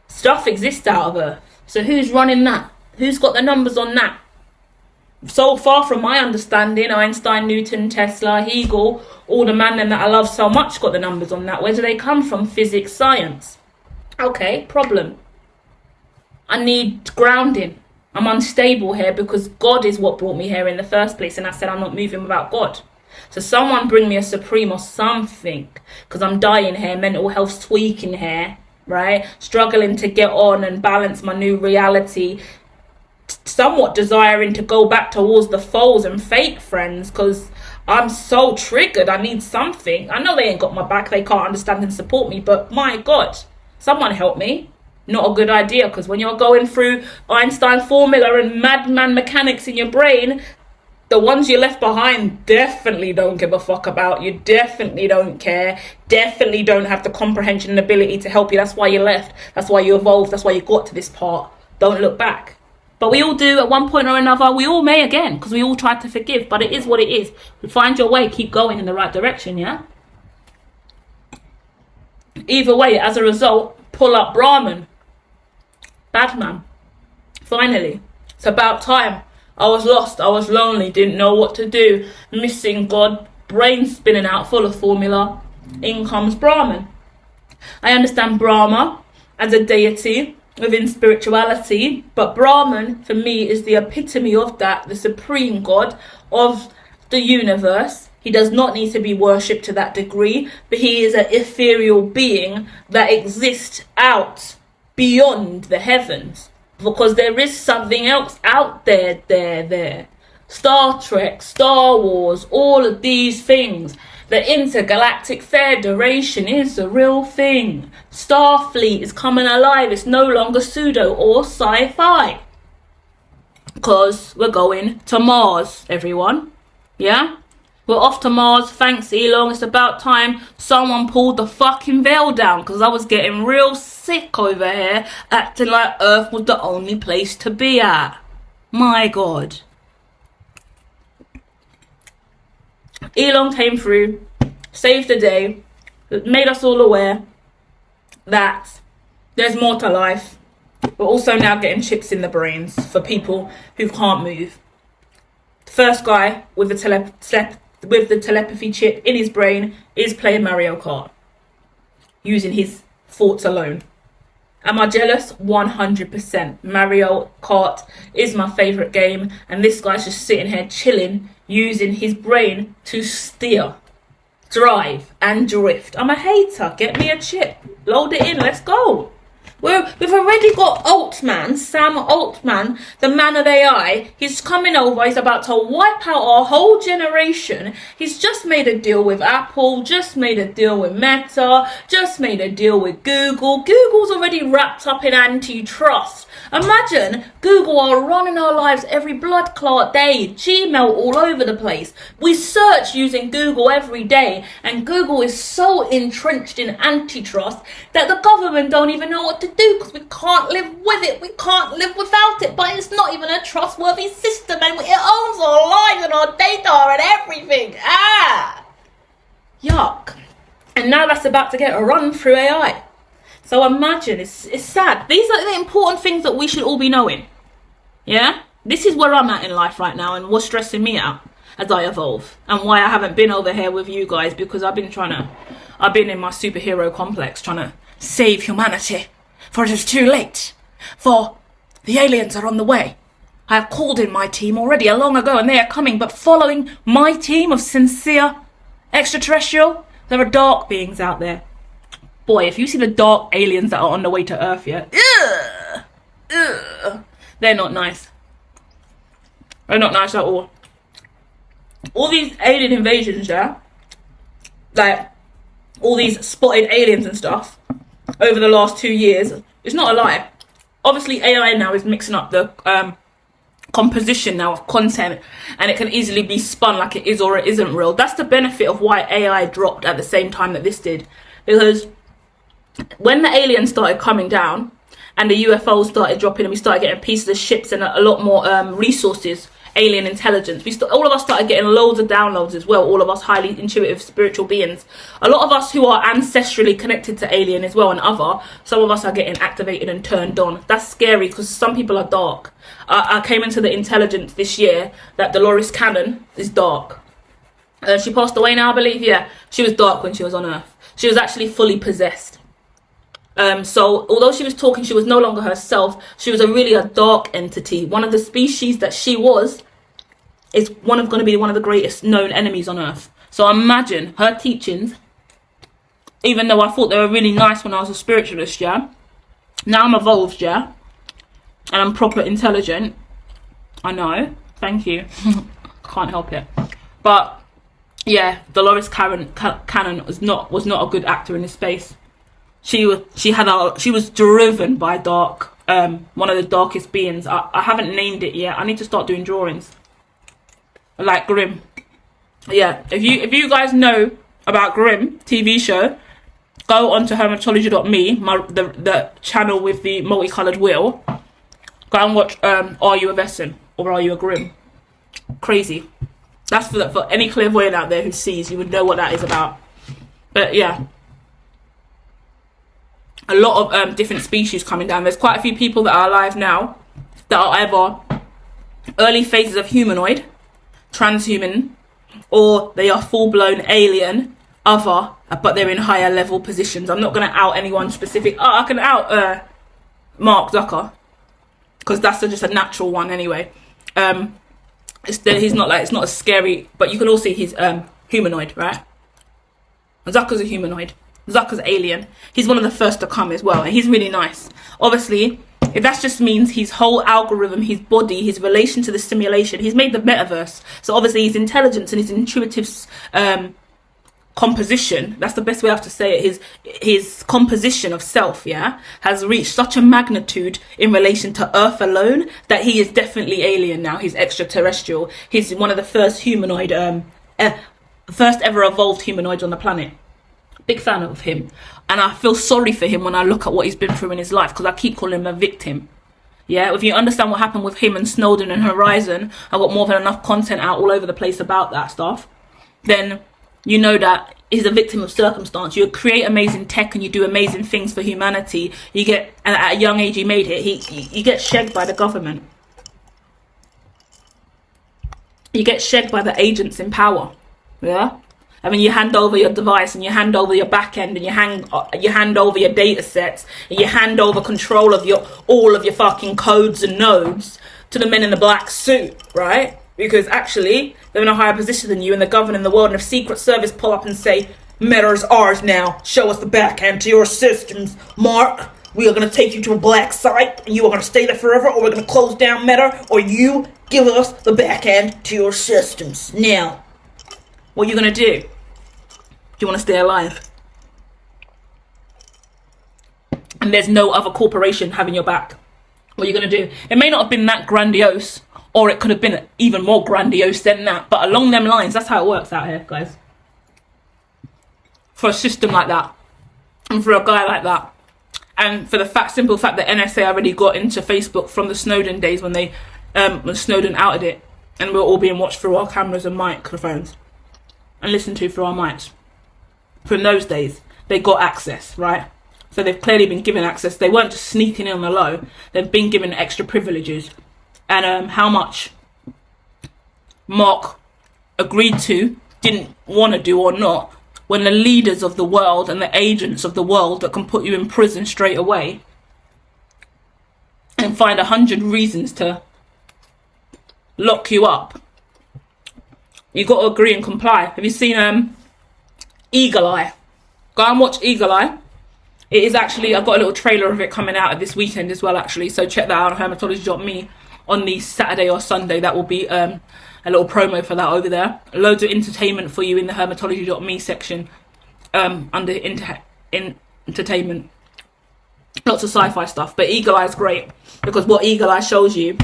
Stuff exists out of Earth. So who's running that? Who's got the numbers on that? So far from my understanding, Einstein, Newton, Tesla, Hegel, all the man that I love so much got the numbers on that. Where do they come from? Physics, science. Okay, problem. I need grounding. I'm unstable here because God is what brought me here in the first place. And I said I'm not moving without God. So someone bring me a supreme or something, because I'm dying here, mental health's tweaking here, right? Struggling to get on and balance my new reality. Somewhat desiring to go back towards the foes and fake friends, because I'm so triggered. I need something. I know they ain't got my back. They can't understand and support me. But my God, someone help me. Not a good idea, because when you're going through Einstein formula and madman mechanics in your brain, the ones you left behind definitely don't give a fuck about you, definitely don't care, definitely don't have the comprehension and ability to help you. That's why you left. That's why you evolved. That's why you got to this part. Don't look back. But we all do at one point or another. We all may again, because we all tried to forgive. But it is what it is. Find your way. Keep going in the right direction, yeah? Either way, as a result, pull up Brahman. Bad man. Finally. It's about time. I was lost, I was lonely, didn't know what to do, missing God, brain spinning out full of formula. In comes Brahman. I understand Brahma as a deity within spirituality, but Brahman for me is the epitome of that, the supreme God of the universe. He does not need to be worshipped to that degree, but he is an ethereal being that exists out beyond the heavens, because there is something else out there. Star Trek, Star Wars, all of these things. The Intergalactic Federation is a real thing. Starfleet is coming alive. It's no longer pseudo or sci-fi. Because we're going to Mars, everyone. Yeah? We're off to Mars. Thanks, Elon. It's about time someone pulled the fucking veil down, because I was getting real sick over here, acting like Earth was the only place to be at. My God. Elon came through, saved the day, made us all aware that there's more to life. We're also now getting chips in the brains for people who can't move. The first guy with the telepathy chip in his brain is playing Mario Kart, using his thoughts alone. Am I jealous? 100%. Mario Kart is my favourite game, and this guy's just sitting here chilling, using his brain to steer, drive, and drift. I'm a hater. Get me a chip. Load it in. Let's go. We've already got Altman, Sam Altman, the man of AI. He's coming over. He's about to wipe out our whole generation. He's just made a deal with Apple, just made a deal with Meta, just made a deal with Google. Google's already wrapped up in antitrust. Imagine Google are running our lives every blood clot day. Gmail all over the place. We search using Google every day, and Google is so entrenched in antitrust that the government don't even know what to do, because we can't live with it. We can't live without it. But it's not even a trustworthy system, and it owns our lives and our data and everything. Yuck. And now that's about to get a run through AI. So imagine, it's sad. These are the important things that we should all be knowing. Yeah? This is where I'm at in life right now, and what's stressing me out as I evolve, and why I haven't been over here with you guys, because I've been in my superhero complex trying to save humanity, for it is too late, for the aliens are on the way. I have called in my team already long ago, and they are coming, but following my team of sincere extraterrestrial, there are dark beings out there. Boy, if you see the dark aliens that are on the way to Earth, yeah, they're not nice. They're not nice at all. All these alien invasions, yeah, like all these spotted aliens and stuff over the last 2 years, it's not a lie. Obviously, AI now is mixing up the composition now of content, and it can easily be spun like it is or it isn't real. That's the benefit of why AI dropped at the same time that this did, because when the aliens started coming down and the UFOs started dropping, and we started getting pieces of ships and a lot more resources, alien intelligence, all of us started getting loads of downloads as well, all of us highly intuitive spiritual beings. A lot of us who are ancestrally connected to alien as well, and some of us are getting activated and turned on. That's scary, because some people are dark. I came into the intelligence this year that Dolores Cannon is dark. She passed away now, I believe. Yeah, she was dark when she was on Earth. She was actually fully possessed. So although she was talking, she was no longer herself. She was really a dark entity. One of the species that she is going to be one of the greatest known enemies on Earth. So imagine her teachings, even though I thought they were really nice when I was a spiritualist, yeah. Now I'm evolved, yeah. And I'm proper intelligent. I know. Thank you. Can't help it. But yeah, Dolores Cannon was not a good actor in this space. She was driven by dark, one of the darkest beings. I haven't named it yet. I need to start doing drawings like Grimm. Yeah, if you guys know about Grimm TV show, go on to HERMITOLOGY.me, the channel with the multicolored wheel. Go and watch Are You a Vesson or Are You a Grimm? Crazy. That's for any clairvoyant out there who sees, you would know what that is about. But yeah, a lot of different species coming down. There's quite a few people that are alive now that are either early phases of humanoid, transhuman, or they are full-blown alien, but they're in higher level positions. I'm not going to out anyone specific. I can out Mark Zucker, because that's just a natural one anyway. He's not it's not as scary, but you can all see he's humanoid, right? Zucker's a humanoid. Zucker's alien. He's one of the first to come as well, and he's really nice. obviously, if that just means his whole algorithm, his body, his relation to the simulation, he's made the metaverse. So obviously his intelligence and his intuitive composition, that's the best way I have to say it, his composition of self, yeah, has reached such a magnitude in relation to Earth alone that he is definitely alien now. He's extraterrestrial. He's one of the first humanoid, first ever evolved humanoids on the planet. Big fan of him. And I feel sorry for him when I look at what he's been through in his life, because I keep calling him a victim. Yeah, if you understand what happened with him and Snowden and Horizon, I got more than enough content out all over the place about that stuff, then you know that he's a victim of circumstance. You create amazing tech and you do amazing things for humanity. You get, and at a young age he made it, you get shagged by the government. You get shagged by the agents in power. Yeah? I mean, you hand over your device and you hand over your back end and you hand over your data sets and you hand over control of all of your fucking codes and nodes to the men in the black suit, right? Because actually, they're in a higher position than you and they're governing the world. And if Secret Service pull up and say, Meta's ours now, show us the back end to your systems, Mark, we are going to take you to a black site and you are going to stay there forever, or we're going to close down Meta, or you give us the back end to your systems. Now, what are you going to do? Do you want to stay alive? And there's no other corporation having your back. What are you going to do? It may not have been that grandiose, or it could have been even more grandiose than that. But along them lines, that's how it works out here, guys. For a system like that, and for a guy like that, and for the simple fact that NSA already got into Facebook from the Snowden days when Snowden outed it, and we were all being watched through our cameras and microphones, and listened to through our mics. From those days, they got access, right? So they've clearly been given access. They weren't just sneaking in on the low. They've been given extra privileges. And how much Mark agreed to, didn't want to do or not, when the leaders of the world and the agents of the world that can put you in prison straight away and find 100 reasons to lock you up, you got to agree and comply. Have you seen Eagle Eye? Go and watch Eagle Eye. It is actually, I've got a little trailer of it coming out this weekend as well, actually. So check that out on HERMITOLOGIST.me on the Saturday or Sunday. That will be a little promo for that over there. Loads of entertainment for you in the HERMITOLOGY.me section under entertainment. Lots of sci-fi stuff. But Eagle Eye is great because what Eagle Eye shows you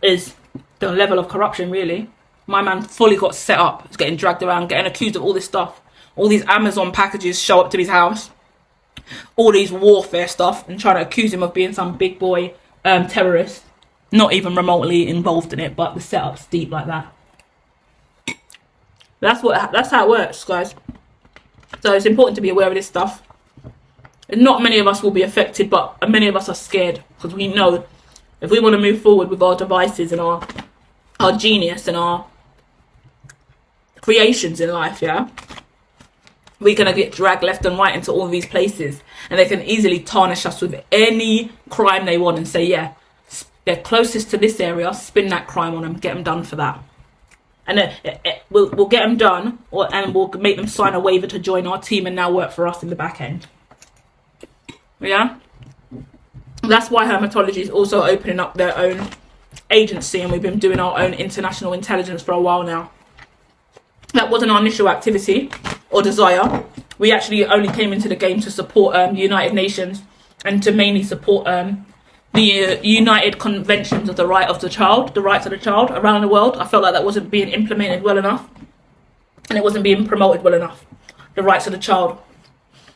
is the level of corruption, really. My man fully got set up. He's getting dragged around, getting accused of all this stuff. All these Amazon packages show up to his house. All these warfare stuff and trying to accuse him of being some big boy terrorist. Not even remotely involved in it, but the setup's deep like that. That's how it works, guys. So it's important to be aware of this stuff. And not many of us will be affected, but many of us are scared because we know if we want to move forward with our devices and our genius and our creations in life, yeah, we're going to get dragged left and right into all these places, and they can easily tarnish us with any crime they want and say, yeah, they're closest to this area, spin that crime on them, get them done for that. And we'll get them done, and we'll make them sign a waiver to join our team and now work for us in the back end. Yeah? That's why Hermitology is also opening up their own agency, and we've been doing our own international intelligence for a while now. That wasn't our initial activity or desire. We actually only came into the game to support the United Nations and to mainly support the United Conventions of the Right of the Child, the rights of the child around the world. I felt like that wasn't being implemented well enough, and it wasn't being promoted well enough. The rights of the child,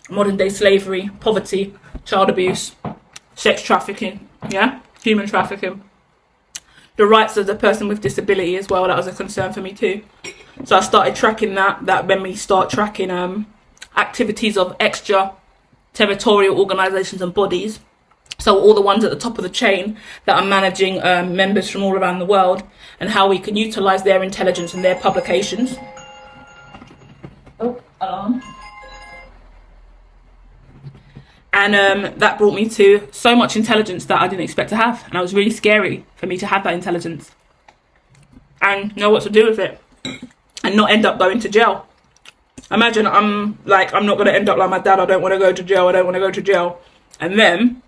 modern day slavery, poverty, child abuse, sex trafficking, yeah, human trafficking. The rights of the person with disability as well, that was a concern for me too. So I started tracking that when we start tracking activities of extra territorial organisations and bodies. So all the ones at the top of the chain that are managing members from all around the world, and how we can utilise their intelligence and their publications. Oh, alarm. And that brought me to so much intelligence that I didn't expect to have. And it was really scary for me to have that intelligence and know what to do with it and not end up going to jail. Imagine I'm not going to end up like my dad. I don't want to go to jail. I don't want to go to jail. And then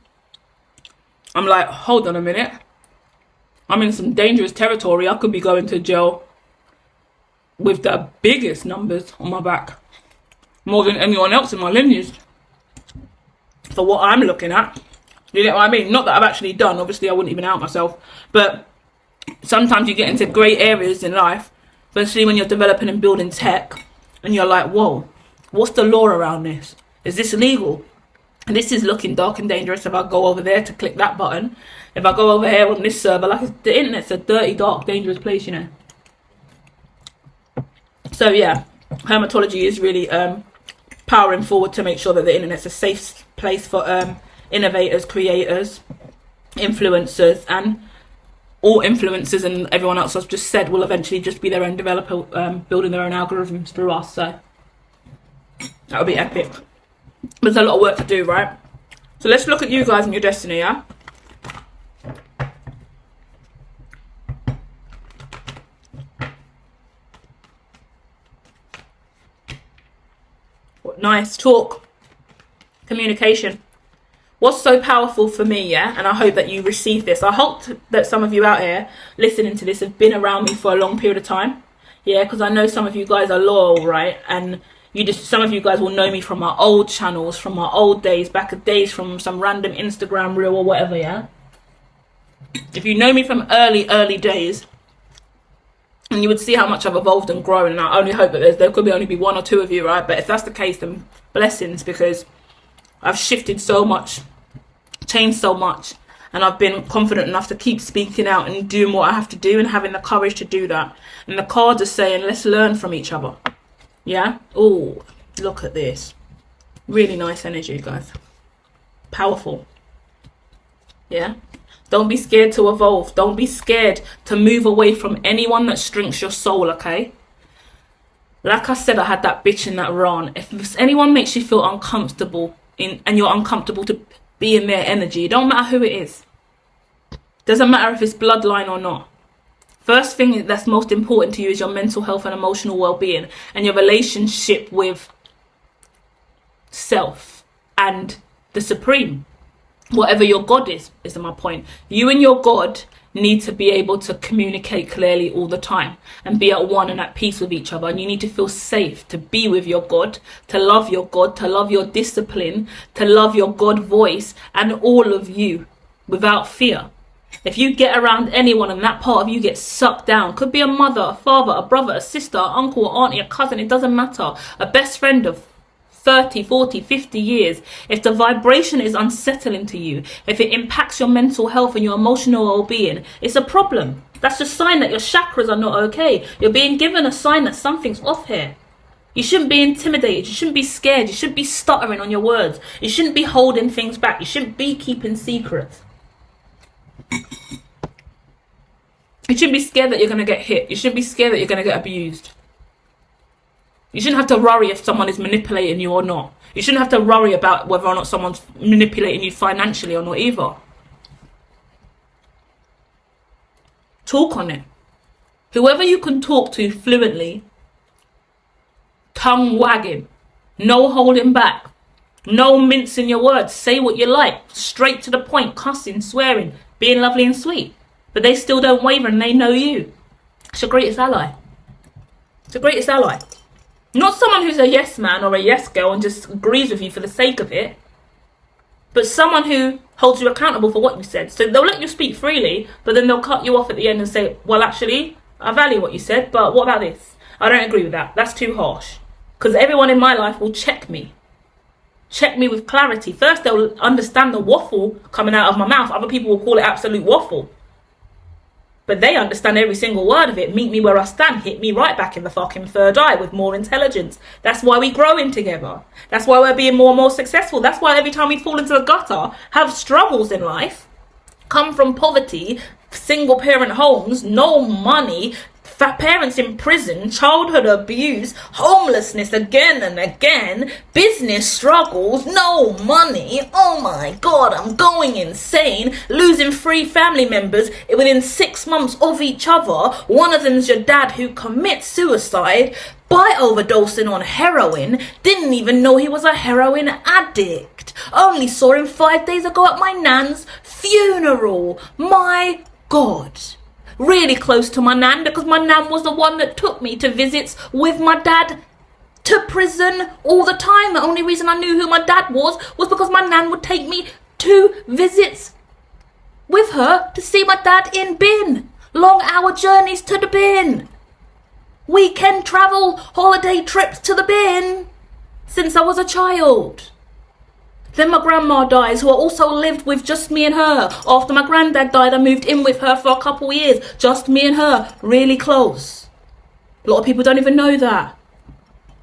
I'm like, hold on a minute. I'm in some dangerous territory. I could be going to jail with the biggest numbers on my back. More than anyone else in my lineage. For what I'm looking at. You get what I mean? Not that I've actually done. Obviously, I wouldn't even out myself. But sometimes you get into grey areas in life. Especially when you're developing and building tech. And you're like, whoa, what's the law around this? Is this illegal? And this is looking dark and dangerous if I go over there to click that button. If I go over here on this server, like the internet's a dirty, dark, dangerous place, you know. So yeah, hermitology is really powering forward to make sure that the internet's a safe place for innovators, creators, influencers, and all influencers and everyone else I've just said will eventually just be their own developer, building their own algorithms through us. So that would be epic. There's a lot of work to do, right? So let's look at you guys and your destiny, yeah? What nice talk. Communication. What's so powerful for me, yeah? And I hope that you receive this. I hope that some of you out here listening to this have been around me for a long period of time. Yeah, because I know some of you guys are loyal, right? And some of you guys will know me from my old channels, from my old days, back of days, from some random Instagram reel or whatever, yeah? If you know me from early days, and you would see how much I've evolved and grown, and I only hope that there could only be one or two of you, right? But if that's the case, then blessings, because I've shifted so much, changed so much, and I've been confident enough to keep speaking out and doing what I have to do and having the courage to do that. And the cards are saying, let's learn from each other. Yeah? Oh, look at this. Really nice energy, guys. Powerful. Yeah? Don't be scared to evolve. Don't be scared to move away from anyone that shrinks your soul, okay? Like I said, I had that bitch in that run. If anyone makes you feel uncomfortable and you're uncomfortable to be in their energy, it don't matter who it is. Doesn't matter if it's bloodline or not. First thing that's most important to you is your mental health and emotional well-being and your relationship with self and the supreme. Whatever your God is my point. You and your God need to be able to communicate clearly all the time and be at one and at peace with each other. And you need to feel safe to be with your God, to love your discipline, to love your God voice and all of you without fear. If you get around anyone and that part of you gets sucked down, could be a mother, a father, a brother, a sister, an uncle, an auntie, a cousin, it doesn't matter. A best friend of 30, 40, 50 years. If the vibration is unsettling to you, if it impacts your mental health and your emotional well-being, it's a problem. That's a sign that your chakras are not okay. You're being given a sign that something's off here. You shouldn't be intimidated. You shouldn't be scared. You shouldn't be stuttering on your words. You shouldn't be holding things back. You shouldn't be keeping secrets. You shouldn't be scared that you're going to get hit. You shouldn't be scared that you're going to get abused. You shouldn't have to worry if someone is manipulating you or not. You shouldn't have to worry about whether or not someone's manipulating you financially or not either. Talk on it. Whoever you can talk to fluently, tongue wagging, no holding back, no mincing your words, say what you like, straight to the point, cussing, swearing, being lovely and sweet. But they still don't waver and they know you. It's your greatest ally. It's your greatest ally. Not someone who's a yes man or a yes girl and just agrees with you for the sake of it, but someone who holds you accountable for what you said. So they'll let you speak freely, but then they'll cut you off at the end and say, well, actually, I value what you said, but what about this? I don't agree with that. That's too harsh. Because everyone in my life will check me. Check me with clarity. First, they'll understand the waffle coming out of my mouth. Other people will call it absolute waffle. But they understand every single word of it. Meet me where I stand. Hit me right back in the fucking third eye with more intelligence. That's why we're growing together. That's why we're being more and more successful. That's why every time we fall into the gutter, have struggles in life, come from poverty, single parent homes, no money, fat parents in prison, childhood abuse, homelessness again and again, business struggles, no money, oh my god, I'm going insane, losing 3 family members within 6 months of each other. One of them's your dad who commits suicide by overdosing on heroin, didn't even know he was a heroin addict, only saw him 5 days ago at my nan's funeral. My god. Really close to my nan, because my nan was the one that took me to visits with my dad to prison all the time. The only reason I knew who my dad was because my nan would take me to visits with her to see my dad in bin. Long hour journeys to the bin. Weekend travel, holiday trips to the bin since I was a child. Then my grandma dies, who I also lived with, just me and her. After my granddad died, I moved in with her for a couple years, just me and her, really close. A lot of people don't even know that.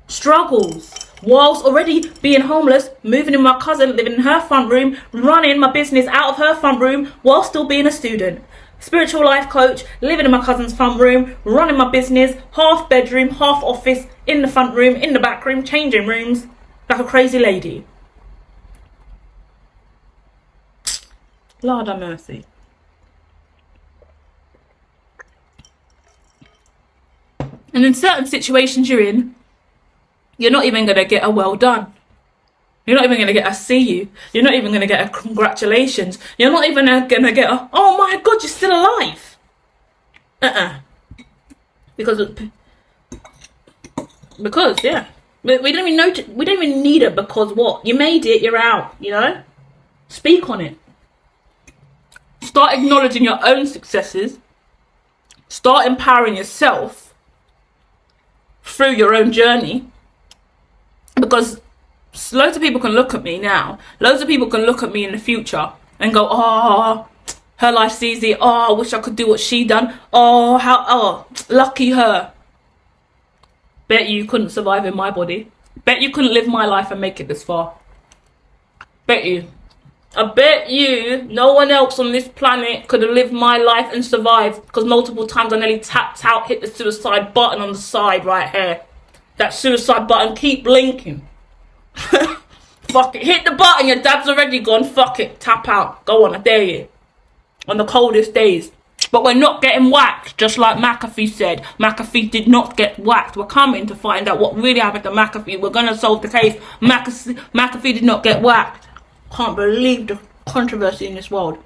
Struggles. Whilst already being homeless, moving in with my cousin, living in her front room, running my business out of her front room while still being a student. Spiritual life coach, living in my cousin's front room, running my business, half bedroom, half office, in the front room, in the back room, changing rooms, like a crazy lady. Lord have mercy. And in certain situations you're in, you're not even going to get a well done. You're not even going to get a see you. You're not even going to get a congratulations. You're not even going to get a, oh my god, you're still alive. Because yeah. We don't even know, we don't even need it, because what? You made it, you're out, you know? Speak on it. Start acknowledging your own successes. Start empowering yourself through your own journey. Because loads of people can look at me now. Loads of people can look at me in the future and go, oh, her life's easy. Oh, I wish I could do what she done. Oh, lucky her. Bet you couldn't survive in my body. Bet you couldn't live my life and make it this far. Bet you. I bet you no one else on this planet could have lived my life and survived, because multiple times I nearly tapped out, hit the suicide button on the side right here. That suicide button keep blinking. Fuck it, hit the button, your dad's already gone, fuck it, tap out, go on, I dare you. On the coldest days. But we're not getting whacked, just like McAfee said. McAfee did not get whacked. We're coming to find out what really happened to McAfee. We're going to solve the case. McAfee did not get whacked. Can't believe the controversy in this world.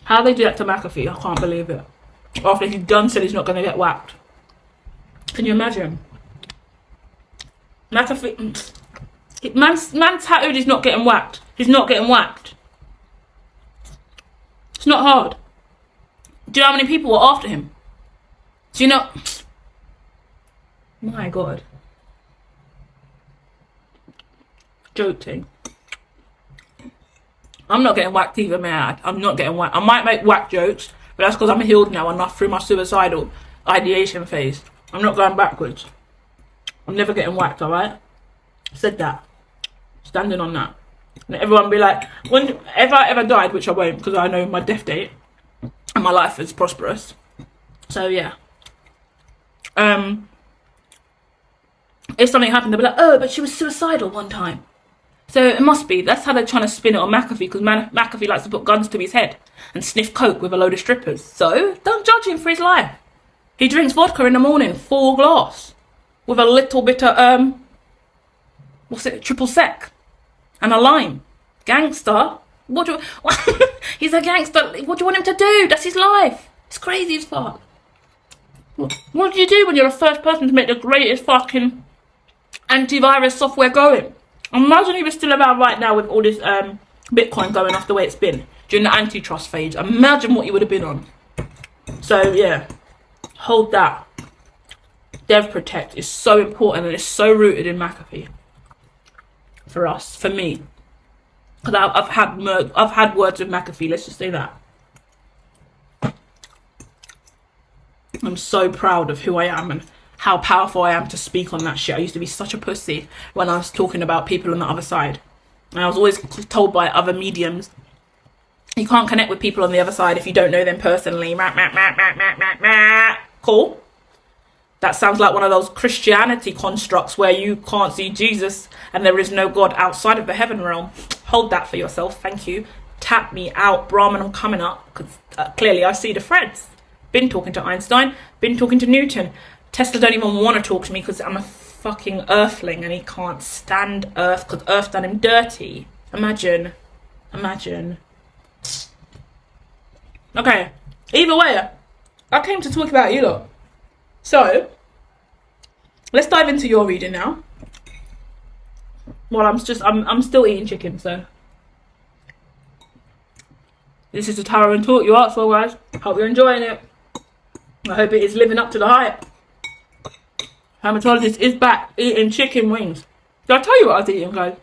How they do that to McAfee, I can't believe it. After he's done said he's not going to get whacked. Can you imagine? McAfee, man's tattooed, he's not getting whacked. He's not getting whacked. It's not hard. Do you know how many people were after him? Do you know? My God. Joking. I'm not getting whacked either, man. I'm not getting whacked. I might make whack jokes, but that's because I'm healed now enough through my suicidal ideation phase. I'm not going backwards. I'm never getting whacked, alright? Said that. Standing on that. And everyone be like, if I ever died, which I won't, because I know my death date, and my life is prosperous. So yeah. If something happened, they'll be like, oh, but she was suicidal one time. So it must be. That's how they're trying to spin it on McAfee, because McAfee likes to put guns to his head and sniff coke with a load of strippers. So don't judge him for his life. He drinks vodka in the morning, 4 glass, with a little bit of triple sec, and a lime. Gangster. He's a gangster. What do you want him to do? That's his life. It's crazy as fuck. What do you do when you're the first person to make the greatest fucking antivirus software going? Imagine he was still about right now with all this Bitcoin going off the way it's been during the antitrust phase. Imagine what he would have been on. So yeah, hold that. DEVPROTECT is so important, and it's so rooted in McAfee. For us, for me, because I've had words with McAfee. Let's just say that. I'm so proud of who I am and how powerful I am to speak on that shit. I used to be such a pussy when I was talking about people on the other side. And I was always told by other mediums, you can't connect with people on the other side if you don't know them personally. Cool. That sounds like one of those Christianity constructs where you can't see Jesus and there is no God outside of the heaven realm. Hold that for yourself, thank you. Tap me out, Brahman, I'm coming up, because clearly I see the threads. Been talking to Einstein, been talking to Newton. Tesla don't even want to talk to me because I'm a fucking earthling and he can't stand Earth because Earth done him dirty. Imagine. Okay, either way, I came to talk about you lot. So, let's dive into your reading now. Well, I'm still eating chicken, so. This is the tarot and talk you asked for, guys. Hope you're enjoying it. I hope it is living up to the hype. Hermitologist is back eating chicken wings. Did I tell you what I was eating, guys?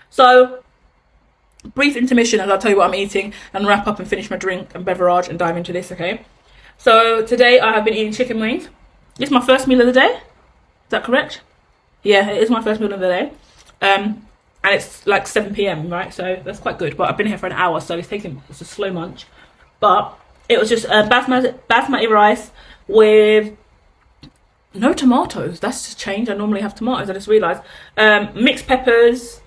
So, brief intermission as I'll tell you what I'm eating and wrap up and finish my drink and beverage and dive into this, okay? So, today I have been eating chicken wings. This is my first meal of the day. Is that correct? Yeah, it is my first meal of the day. And it's like 7 p.m, right? So, that's quite good. But I've been here for an hour, so it's a slow munch. But it was just basmati rice with no tomatoes. That's a change. I normally have tomatoes, I just realised. Mixed peppers,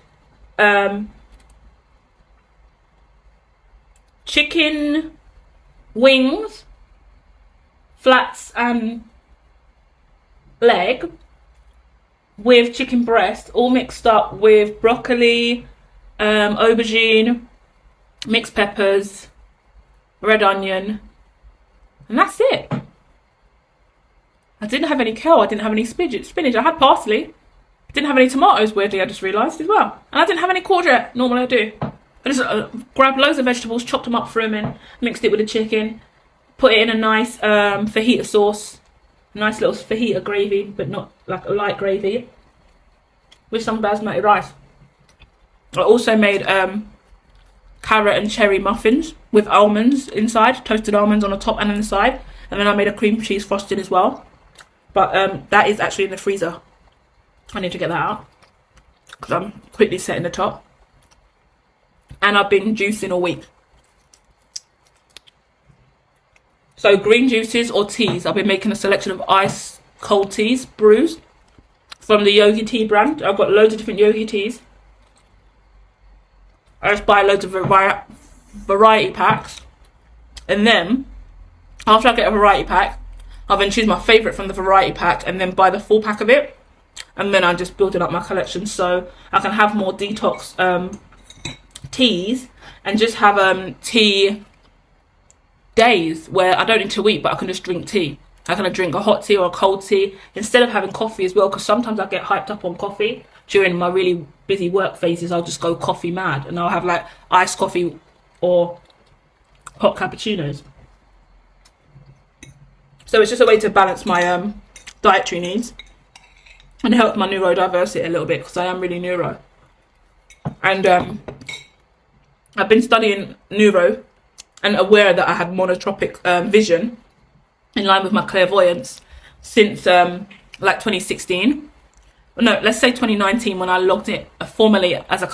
chicken wings, flats and leg with chicken breast, all mixed up with broccoli, aubergine, mixed peppers, red onion, and that's it. I didn't have any kale, I didn't have any spinach, I had parsley. I didn't have any tomatoes, weirdly, I just realised as well. And I didn't have any courgette, normally I do. I just grabbed loads of vegetables, chopped them up for a minute, mixed it with the chicken, put it in a nice fajita sauce, nice little fajita gravy, but not like a light gravy, with some basmati rice. I also made carrot and cherry muffins with almonds inside, toasted almonds on the top and on the side, and then I made a cream cheese frosting as well. But that is actually in the freezer. I need to get that out because I'm quickly setting the top. And I've been juicing all week. So green juices or teas. I've been making a selection of ice cold teas, brews, from the Yogi Tea brand. I've got loads of different Yogi teas. I just buy loads of variety packs. And then, after I get a variety pack, I'll then choose my favourite from the variety pack and then buy the full pack of it. And then I'm just building up my collection so I can have more detox teas and just have tea days where I don't need to eat but I can just drink tea. I can drink a hot tea or a cold tea instead of having coffee as well, because sometimes I get hyped up on coffee. During my really busy work phases, I'll just go coffee mad and I'll have like iced coffee or hot cappuccinos. So it's just a way to balance my dietary needs and help my neurodiversity a little bit, because I am really neuro. And I've been studying neuro and aware that I had monotropic vision in line with my clairvoyance since like 2016. No, let's say 2019, when I logged it formally as a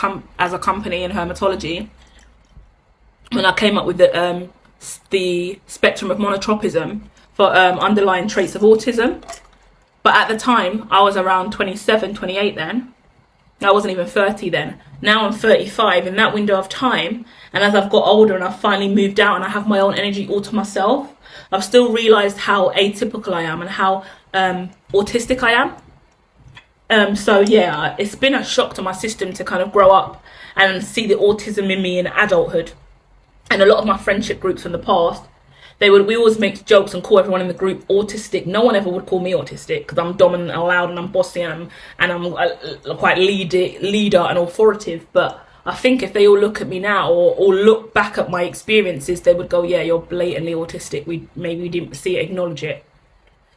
company in hermitology, when I came up with the spectrum of monotropism for underlying traits of autism. But at the time, I was around 27, 28 then. I wasn't even 30 then. Now I'm 35 in that window of time. And as I've got older and I've finally moved out and I have my own energy all to myself, I've still realised how atypical I am and how autistic I am. So yeah, it's been a shock to my system to kind of grow up and see the autism in me in adulthood. And a lot of my friendship groups from the past, we always make jokes and call everyone in the group autistic. No one ever would call me autistic because I'm dominant and loud and I'm bossy and I'm quite leader and authoritative. But I think if they all look at me now or look back at my experiences, they would go, yeah, you're blatantly autistic. Maybe we didn't see it, acknowledge it.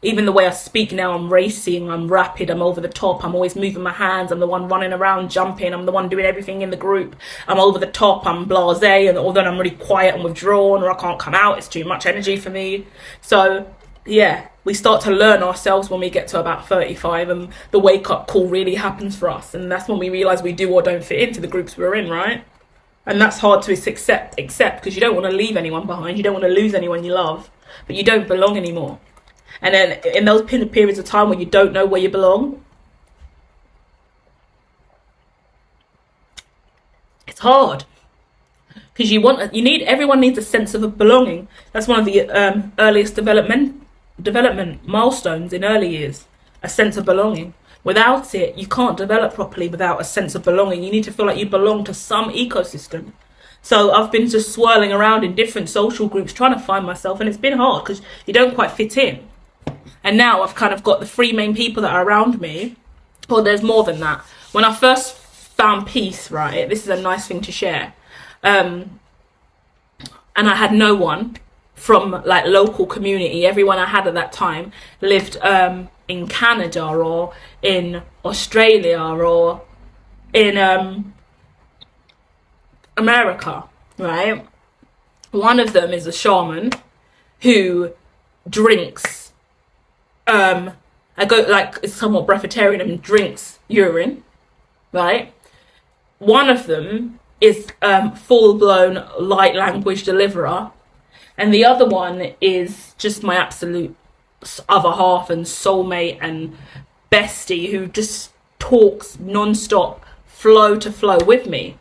Even the way I speak now, I'm racing, I'm rapid, I'm over the top, I'm always moving my hands, I'm the one running around, jumping, I'm the one doing everything in the group, I'm over the top, I'm blasé, and although I'm really quiet and withdrawn, or I can't come out, it's too much energy for me. So, yeah, we start to learn ourselves when we get to about 35, and the wake-up call really happens for us, and that's when we realise we do or don't fit into the groups we're in, right? And that's hard to accept, because you don't want to leave anyone behind, you don't want to lose anyone you love, but you don't belong anymore. And then in those periods of time when you don't know where you belong, it's hard. Because everyone needs a sense of a belonging. That's one of the earliest development milestones in early years, a sense of belonging. Without it, you can't develop properly without a sense of belonging. You need to feel like you belong to some ecosystem. So I've been just swirling around in different social groups trying to find myself, and it's been hard because you don't quite fit in. And now I've kind of got the 3 main people that are around me. Well, there's more than that. When I first found peace, right, this is a nice thing to share. And I had no one from like local community. Everyone I had at that time lived in Canada or in Australia or in America, right? One of them is a shaman who drinks is somewhat breatharian and drinks urine, right? One of them is full-blown light language deliverer, and the other one is just my absolute other half and soulmate and bestie who just talks non-stop, flow to flow with me.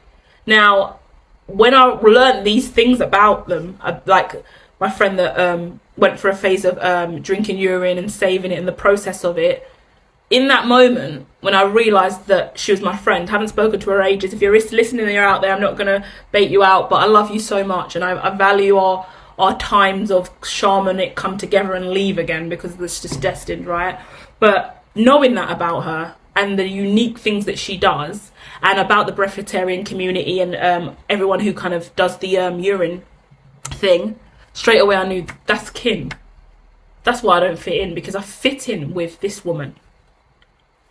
Now, when I learned these things about them, like my friend that went for a phase of drinking urine and saving it in the process of it, in that moment, when I realised that she was my friend, haven't spoken to her ages. If you're listening and you're out there, I'm not going to bait you out, but I love you so much, and I value our times of shamanic come together and leave again, because it's just destined, right? But knowing that about her and the unique things that she does, and about the breatharian community and everyone who kind of does the urine thing, straight away I knew that's kin. That's why I don't fit in, because I fit in with this woman.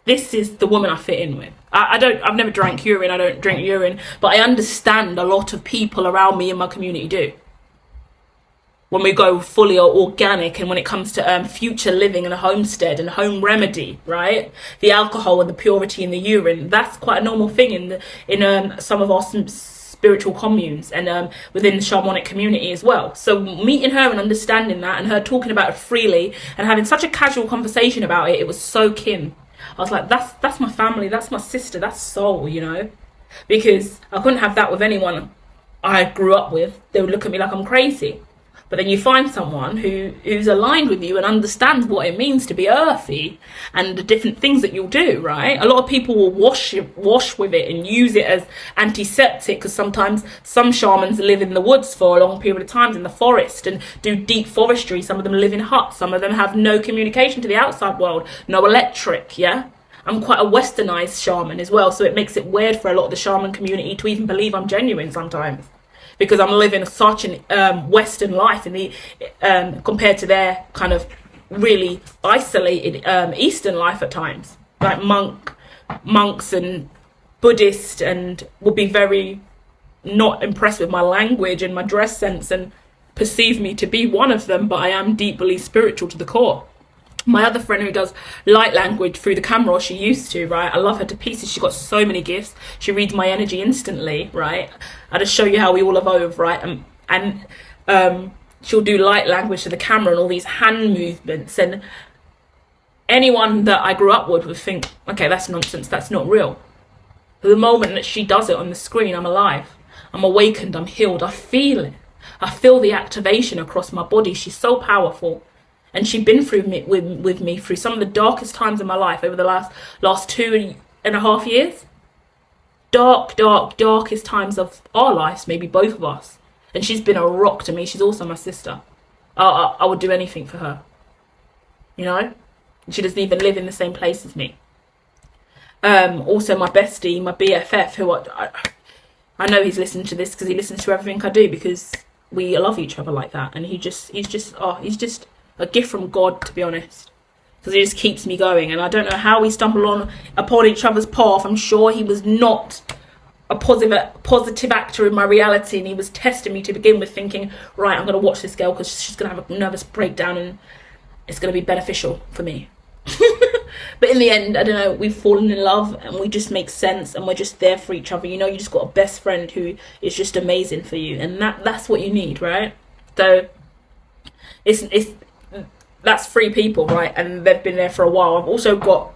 This is the woman I fit in with. I've never drank urine, I don't drink urine, but I understand a lot of people around me in my community do. When we go fully organic, and when it comes to future living and a homestead and home remedy, right? The alcohol and the purity in the urine, that's quite a normal thing in some of our spiritual communes and within the shamanic community as well. So meeting her and understanding that, and her talking about it freely and having such a casual conversation about it, it was so kin. I was like, that's my family, that's my sister, that's soul, you know? Because I couldn't have that with anyone I grew up with. They would look at me like I'm crazy. But then you find someone who's aligned with you and understands what it means to be earthy and the different things that you'll do, right? A lot of people will wash with it and use it as antiseptic, because sometimes some shamans live in the woods for a long period of time, in the forest, and do deep forestry. Some of them live in huts. Some of them have no communication to the outside world, no electric, yeah? I'm quite a westernized shaman as well, so it makes it weird for a lot of the shaman community to even believe I'm genuine sometimes, because I'm living such an Western life in the compared to their kind of really isolated Eastern life at times. Like monks and Buddhist, and will be very not impressed with my language and my dress sense and perceive me to be one of them, but I am deeply spiritual to the core. My other friend who does light language through the camera, or she used to, right? I love her to pieces. She's got so many gifts. She reads my energy instantly, right? I just show you how we all evolve, right? And she'll do light language to the camera and all these hand movements. And anyone that I grew up with would think, okay, that's nonsense. That's not real. But the moment that she does it on the screen, I'm alive. I'm awakened. I'm healed. I feel it. I feel the activation across my body. She's so powerful. And she'd been through with me through some of the darkest times in my life over the last 2.5 years. Darkest times of our lives, maybe both of us. And she's been a rock to me. She's also my sister. I would do anything for her. You know? She doesn't even live in the same place as me. Also my bestie, my BFF, who I know he's listening to this because he listens to everything I do, because we love each other like that. And he's just a gift from God, to be honest, because he just keeps me going. And I don't know how we stumbled upon each other's path. I'm sure he was not a positive actor in my reality, and he was testing me to begin with, thinking, right, I'm going to watch this girl because she's going to have a nervous breakdown and it's going to be beneficial for me. But in the end, I don't know, we've fallen in love and we just make sense, and we're just there for each other. You know, you just got a best friend who is just amazing for you, and that's what you need, right? So it's that's 3 people, right? And they've been there for a while. I've also got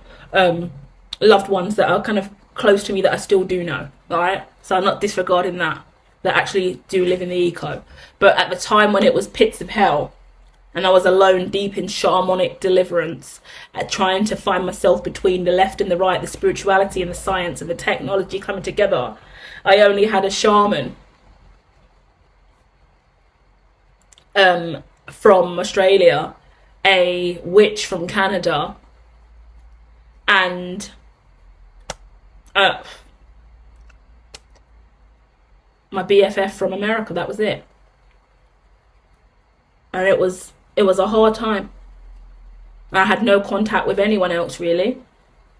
loved ones that are kind of close to me that I still do know, right? So I'm not disregarding that actually do live in the eco. But at the time when it was pits of hell, and I was alone deep in shamanic deliverance, at trying to find myself between the left and the right, the spirituality and the science and the technology coming together, I only had a shaman from Australia, a witch from Canada, and my BFF from America. That was it. And it was a hard time. I had no contact with anyone else really,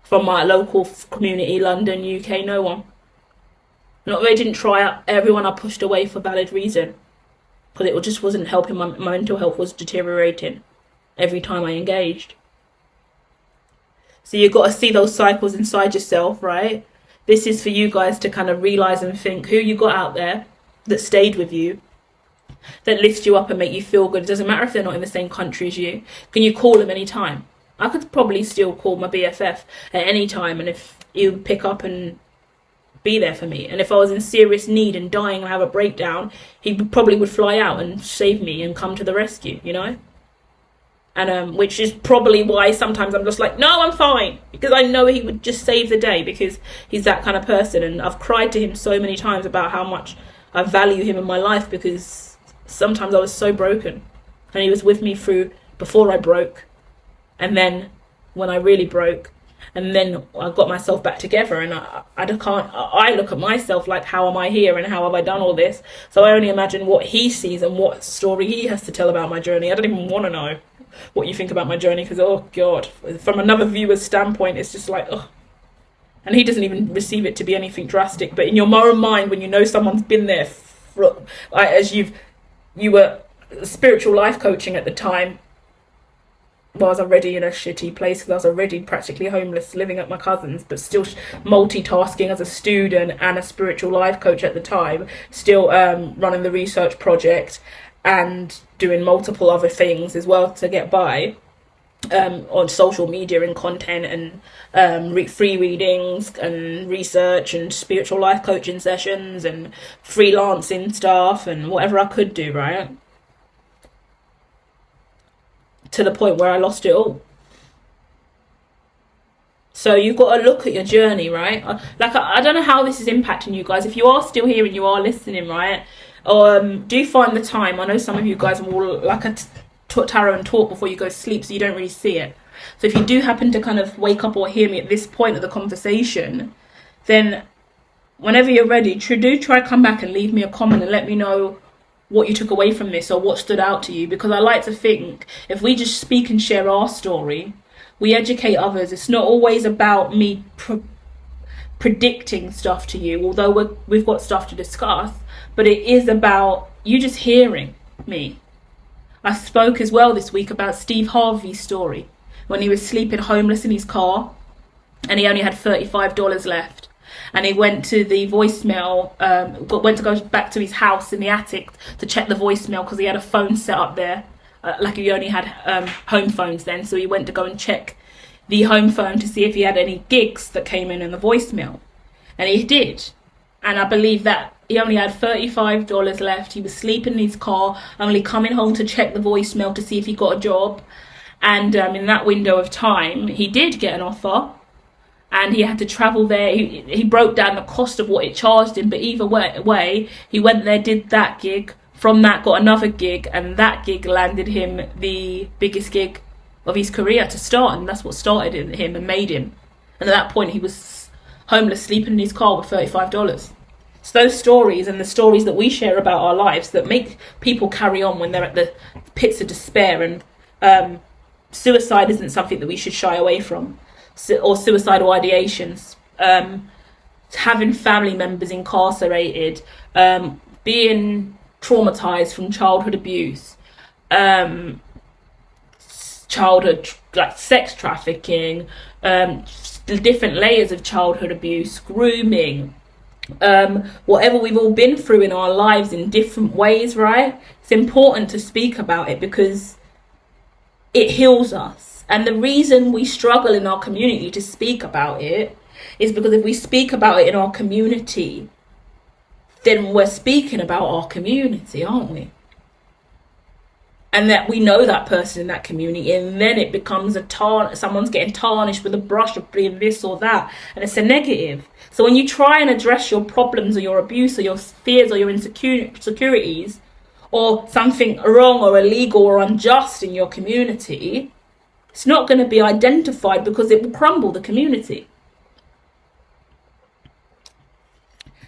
from my local community, London, UK, no one. Not they didn't try out. Everyone I pushed away for valid reason, because it just wasn't helping. My mental health was deteriorating every time I engaged. So you've got to see those cycles inside yourself, right? This is for you guys to kind of realize and think who you got out there that stayed with you, that lifts you up and make you feel good. It doesn't matter if they're not in the same country as you. Can you call them any time? I could probably still call my BFF at any time, and if you pick up and be there for me. And if I was in serious need and dying and have a breakdown, he probably would fly out and save me and come to the rescue, you know? And which is probably why sometimes I'm just like, no, I'm fine, because I know he would just save the day, because he's that kind of person. And I've cried to him so many times about how much I value him in my life, because sometimes I was so broken and he was with me through before I broke, and then when I really broke, and then I got myself back together. And I look at myself like, how am I here and how have I done all this? So I only imagine what he sees and what story he has to tell about my journey. I don't even want to know what you think about my journey, because oh god, from another viewer's standpoint, it's just like, oh. And he doesn't even receive it to be anything drastic. But in your own mind, when you know someone's been there as you were spiritual life coaching at the time, well, I was already in a shitty place, because I was already practically homeless, living at my cousin's, but still multitasking as a student and a spiritual life coach at the time, still running the research project and doing multiple other things as well to get by, on social media and content and free readings and research and spiritual life coaching sessions and freelancing stuff and whatever I could do, right? To the point where I lost it all. So you've got to look at your journey, right? Like, I don't know how this is impacting you guys. If you are still here and you are listening, right? Do find the time. I know some of you guys will like a tarot and talk before you go to sleep, so you don't really see it. So if you do happen to kind of wake up or hear me at this point of the conversation, then whenever you're ready, do try to come back and leave me a comment and let me know what you took away from this or what stood out to you. Because I like to think if we just speak and share our story, we educate others. It's not always about me predicting stuff to you, although we've got stuff to discuss, but it is about you just hearing me. I spoke as well this week about Steve Harvey's story when he was sleeping homeless in his car and he only had $35 left. And he went to the voicemail, went to go back to his house in the attic to check the voicemail, because he had a phone set up there. Like he only had home phones then. So he went to go and check the home phone to see if he had any gigs that came in the voicemail. And he did. And I believe that he only had $35 left. He was sleeping in his car, only coming home to check the voicemail to see if he got a job. And in that window of time, he did get an offer. And he had to travel there. He broke down the cost of what it charged him. But either way, he went there, did that gig. From that, got another gig. And that gig landed him the biggest gig of his career to start. And that's what started him and made him. And at that point, he was homeless, sleeping in his car with $35. So those stories and the stories that we share about our lives that make people carry on when they're at the pits of despair. And suicide isn't something that we should shy away from. Or suicidal ideations, having family members incarcerated, being traumatized from childhood abuse, childhood like sex trafficking, different layers of childhood abuse, grooming, whatever we've all been through in our lives in different ways, right? It's important to speak about it, because it heals us. And the reason we struggle in our community to speak about it is because if we speak about it in our community, then we're speaking about our community, aren't we? And that we know that person in that community, and then it becomes someone's getting tarnished with a brush of being this or that, and it's a negative. So when you try and address your problems or your abuse or your fears or your insecurities or something wrong or illegal or unjust in your community, it's not going to be identified because it will crumble the community.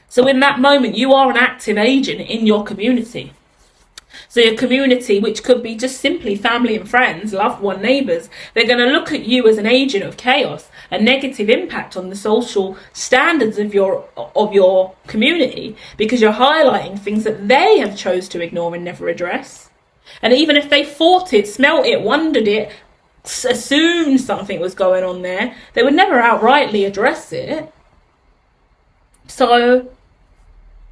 So in that moment, you are an active agent in your community. So your community, which could be just simply family and friends, loved one, neighbours, they're going to look at you as an agent of chaos, a negative impact on the social standards of your community, because you're highlighting things that they have chose to ignore and never address. And even if they thought it, smelt it, wondered it, assumed something was going on there, they would never outrightly address it. So,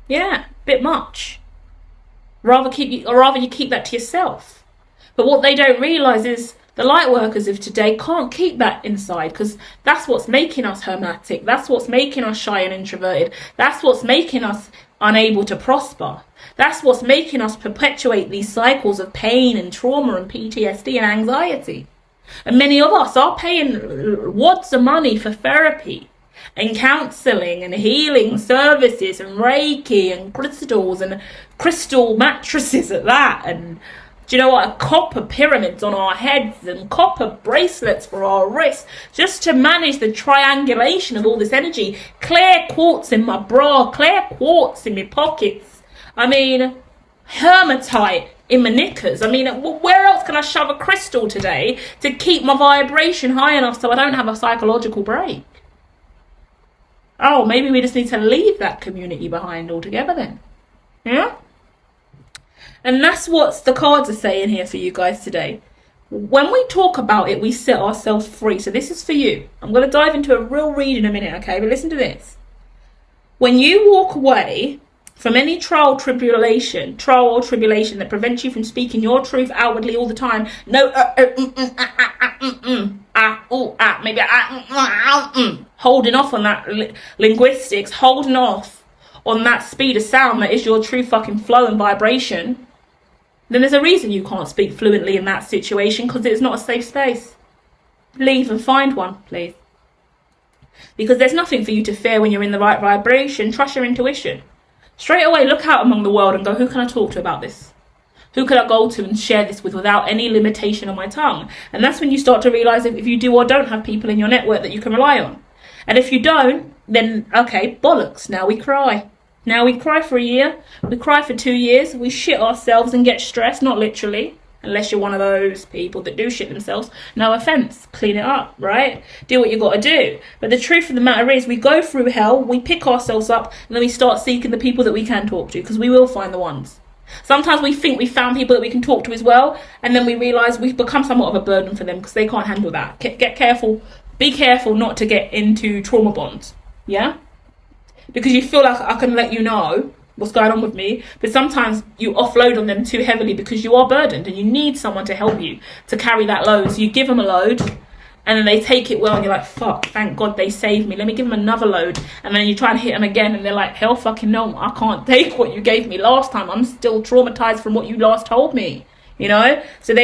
yeah, bit much. Rather you keep that to yourself. But what they don't realise is the light workers of today can't keep that inside, because that's what's making us hermetic. That's what's making us shy and introverted. That's what's making us unable to prosper. That's what's making us perpetuate these cycles of pain and trauma and PTSD and anxiety. And many of us are paying wads of money for therapy and counselling and healing services and Reiki and crystals and crystal mattresses at that, and do you know what, copper pyramids on our heads and copper bracelets for our wrists, just to manage the triangulation of all this energy. Clear quartz in my bra, clear quartz in my pockets. I mean, hematite in my knickers. I mean, where else can I shove a crystal today to keep my vibration high enough so I don't have a psychological break? Oh, maybe we just need to leave that community behind altogether then. Yeah? And that's what the cards are saying here for you guys today. When we talk about it, we set ourselves free. So this is for you. I'm going to dive into a real read in a minute, okay? But listen to this. When you walk away from any trial or tribulation that prevents you from speaking your truth outwardly all the time, holding off on that linguistics, holding off on that speed of sound that is your true fucking flow and vibration, then there's a reason you can't speak fluently in that situation, because it's not a safe space. Leave and find one, please. Because there's nothing for you to fear when you're in the right vibration. Trust your intuition. Straight away, look out among the world and go, who can I talk to about this? Who can I go to and share this with without any limitation on my tongue? And that's when you start to realise if you do or don't have people in your network that you can rely on. And if you don't, then, okay, bollocks, now we cry. Now we cry for a year, we cry for 2 years, we shit ourselves and get stressed, not literally, unless you're one of those people that do shit themselves. No offence, clean it up, right? Do what you got to do. But the truth of the matter is, we go through hell, we pick ourselves up, and then we start seeking the people that we can talk to, because we will find the ones. Sometimes we think we found people that we can talk to as well, and then we realise we've become somewhat of a burden for them because they can't handle that. Get careful, be careful not to get into trauma bonds, yeah? Because you feel like I can let you know what's going on with me, but sometimes you offload on them too heavily because you are burdened and you need someone to help you to carry that load. So you give them a load and then they take it well and you're like, fuck, thank God they saved me, let me give them another load. And then you try and hit them again and they're like, hell fucking no, I can't take what you gave me last time, I'm still traumatized from what you last told me, you know? So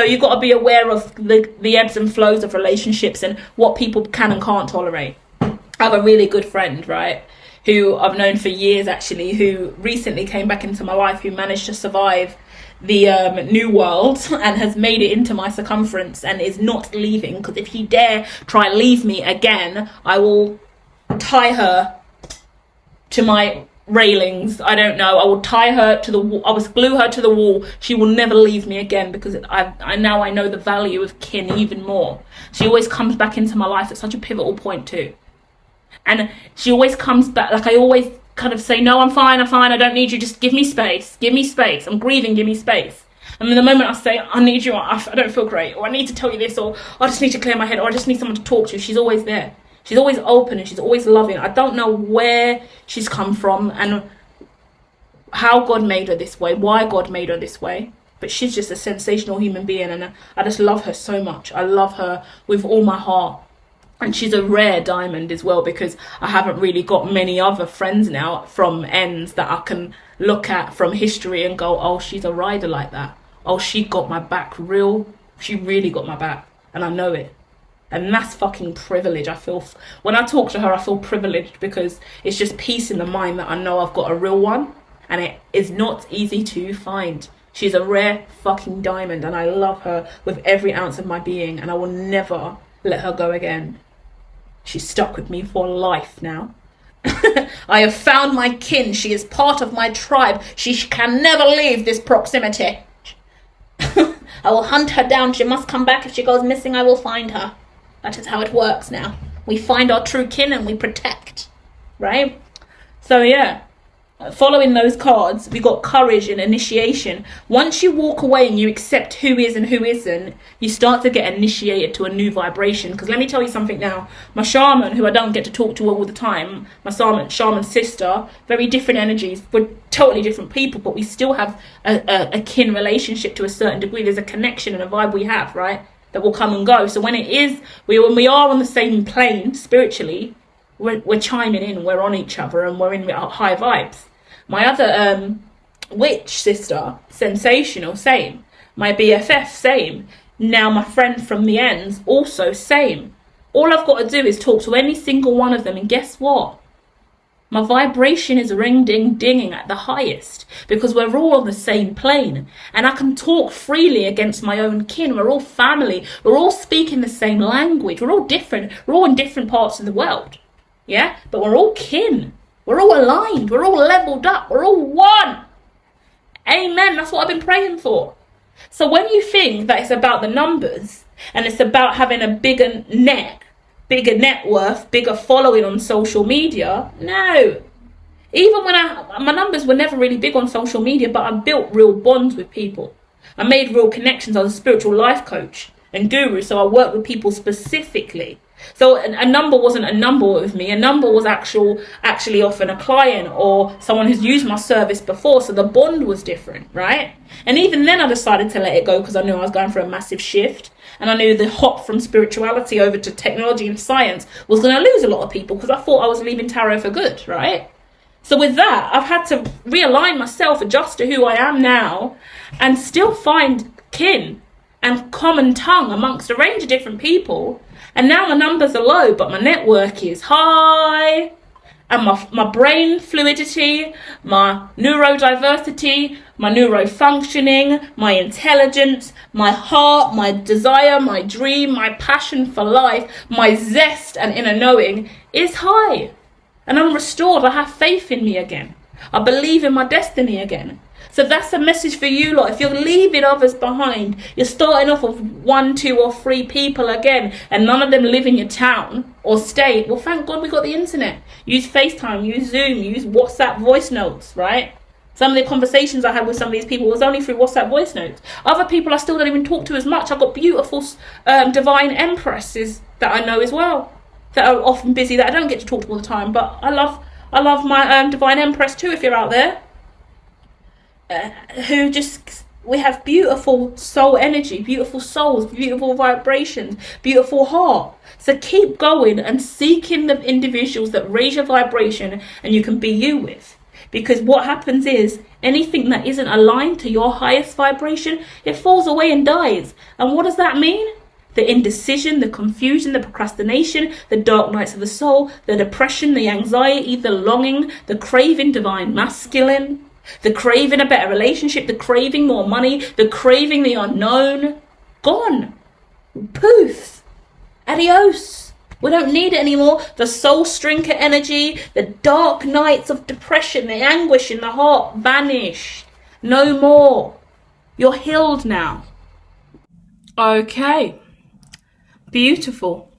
you've got to be aware of the ebbs and flows of relationships and what people can and can't tolerate. I have a really good friend, right, who I've known for years actually, who recently came back into my life, who managed to survive the new world and has made it into my circumference and is not leaving, because if he dare try and leave me again, I will tie her to my railings. I don't know, I will tie her to the wall, I will glue her to the wall. She will never leave me again, because I know the value of kin even more. She always comes back into my life at such a pivotal point too. And she always comes back, like I always kind of say, no, I'm fine, I don't need you, just give me space, I'm grieving, give me space. And then the moment I say, I need you, I don't feel great, or I need to tell you this, or I just need to clear my head, or I just need someone to talk to, she's always there. She's always open and she's always loving. I don't know where she's come from and how God made her this way, why God made her this way. But she's just a sensational human being, and I just love her so much. I love her with all my heart. And she's a rare diamond as well, because I haven't really got many other friends now from ends that I can look at from history and go, oh, she's a rider like that. Oh, she got my back she really got my back, and I know it. And that's fucking privilege. I feel, when I talk to her, I feel privileged, because it's just peace in the mind that I know I've got a real one, and it is not easy to find. She's a rare fucking diamond, and I love her with every ounce of my being, and I will never let her go again. She's stuck with me for life now. I have found my kin. She is part of my tribe. She can never leave this proximity. I will hunt her down. She must come back. If she goes missing, I will find her. That is how it works now. We find our true kin and we protect. Right? So yeah. Following those cards, we got courage and initiation. Once you walk away and you accept who is and who isn't, you start to get initiated to a new vibration. Because let me tell you something now. My shaman, who I don't get to talk to all the time, my shaman sister, very different energies. We're totally different people, but we still have a kin relationship to a certain degree. There's a connection and a vibe we have, right? That will come and go. So when when we are on the same plane spiritually, we're chiming in, we're on each other, and we're in high vibes. My other witch sister, sensational, same. My BFF, same. Now my friend from the ends, also same. All I've got to do is talk to any single one of them, and guess what? My vibration is ring-ding-dinging at the highest, because we're all on the same plane, and I can talk freely against my own kin. We're all family. We're all speaking the same language. We're all different. We're all in different parts of the world. Yeah? But we're all kin. We're all aligned. We're all leveled up. We're all one. Amen. That's what I've been praying for. So when you think that it's about the numbers and it's about having a bigger net worth, bigger following on social media, no. Even when my numbers were never really big on social media, but I built real bonds with people. I made real connections. I was a spiritual life coach and guru, so I worked with people specifically. So a number wasn't a number with me. A number was actually often a client or someone who's used my service before. So the bond was different, right? And even then I decided to let it go, because I knew I was going for a massive shift. And I knew the hop from spirituality over to technology and science was going to lose a lot of people, because I thought I was leaving tarot for good, right? So with that, I've had to realign myself, adjust to who I am now, and still find kin and common tongue amongst a range of different people. And now my numbers are low, but my network is high. And my brain fluidity, my neurodiversity, my neurofunctioning, my intelligence, my heart, my desire, my dream, my passion for life, my zest and inner knowing is high. And I'm restored. I have faith in me again. I believe in my destiny again. So that's a message for you lot. If you're leaving others behind, you're starting off with 1, 2 or 3 people again, and none of them live in your town or state, well, thank God we got the internet. Use FaceTime, use Zoom, use WhatsApp voice notes, right? Some of the conversations I had with some of these people was only through WhatsApp voice notes. Other people I still don't even talk to as much. I've got beautiful divine empresses that I know as well, that are often busy, that I don't get to talk to all the time, but I love my divine empress too, if you're out there. We have beautiful soul energy, beautiful souls, beautiful vibrations, beautiful heart. So keep going and seeking the individuals that raise your vibration and you can be you with. Because what happens is, anything that isn't aligned to your highest vibration, it falls away and dies. And what does that mean? The indecision, the confusion, the procrastination, the dark nights of the soul, the depression, the anxiety, the longing, the craving divine masculine, the craving a better relationship, the craving more money, the craving the unknown. Gone. Poof. Adios. We don't need it anymore. The soul strinker energy, the dark nights of depression, the anguish in the heart vanished. No more. You're healed now. Okay. Beautiful.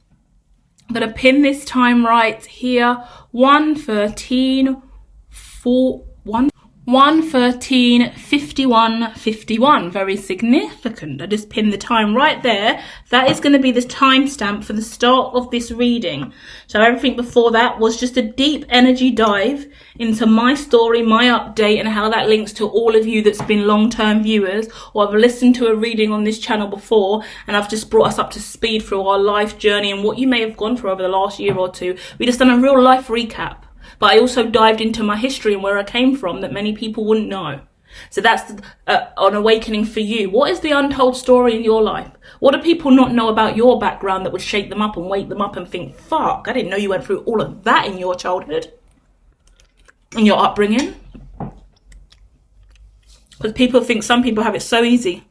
I'm going to pin this time right here. 1:13, 4, 1. 1:13:51:51, very significant. I just pinned the time right there. That is going to be the timestamp for the start of this reading. So everything before that was just a deep energy dive into my story, my update, and how that links to all of you that's been long-term viewers or have listened to a reading on this channel before, and I've just brought us up to speed through our life journey and what you may have gone through over the last year or two. We just done a real life recap. But I also dived into my history and where I came from that many people wouldn't know. So that's an awakening for you. What is the untold story in your life? What do people not know about your background that would shake them up and wake them up and think, fuck, I didn't know you went through all of that in your childhood, in your upbringing? Because people think some people have it so easy.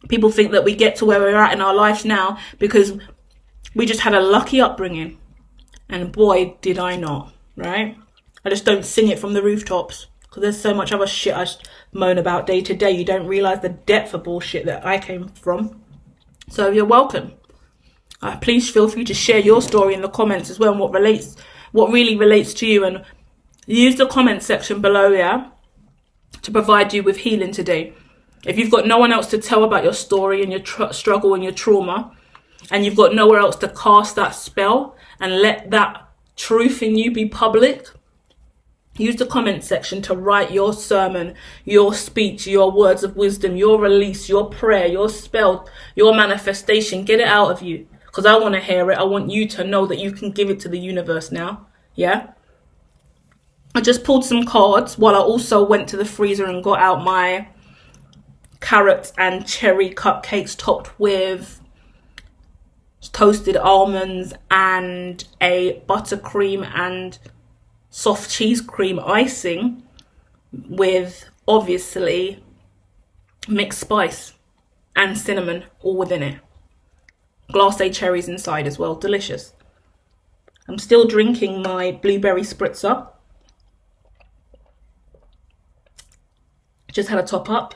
People think that we get to where we're at in our lives now because we just had a lucky upbringing. And boy, did I not. Right? I just don't sing it from the rooftops because there's so much other shit I moan about day to day. You don't realize the depth of bullshit that I came from. So you're welcome. Please feel free to share your story in the comments as well and what really relates to you, and use the comment section below, yeah, to provide you with healing today. If you've got no one else to tell about your story and your struggle and your trauma, and you've got nowhere else to cast that spell and let that truth in you be public, use the comment section to write your sermon, your speech, your words of wisdom, your release, your prayer, your spell, your manifestation. Get it out of you, because I want to hear it. I want you to know that you can give it to the universe now. Yeah, I just pulled some cards while I also went to the freezer and got out my carrot and cherry cupcakes topped with toasted almonds and a buttercream and soft cheese cream icing with obviously mixed spice and cinnamon all within it. Glacé cherries inside as well, delicious. I'm still drinking my blueberry spritzer. Just had a top up.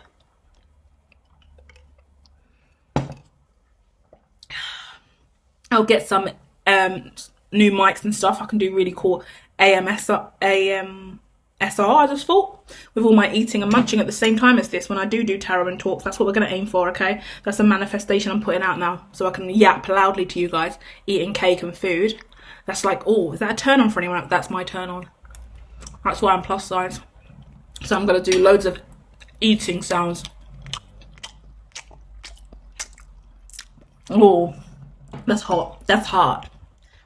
I'll get some new mics and stuff. I can do really cool AMSR, I just thought, with all my eating and munching at the same time as this. When I do tarot and talks, that's what we're going to aim for, okay? That's a manifestation I'm putting out now, so I can yap loudly to you guys, eating cake and food. That's like, oh, is that a turn on for anyone? That's my turn on. That's why I'm plus size. So I'm going to do loads of eating sounds. Oh, that's hot. That's hard.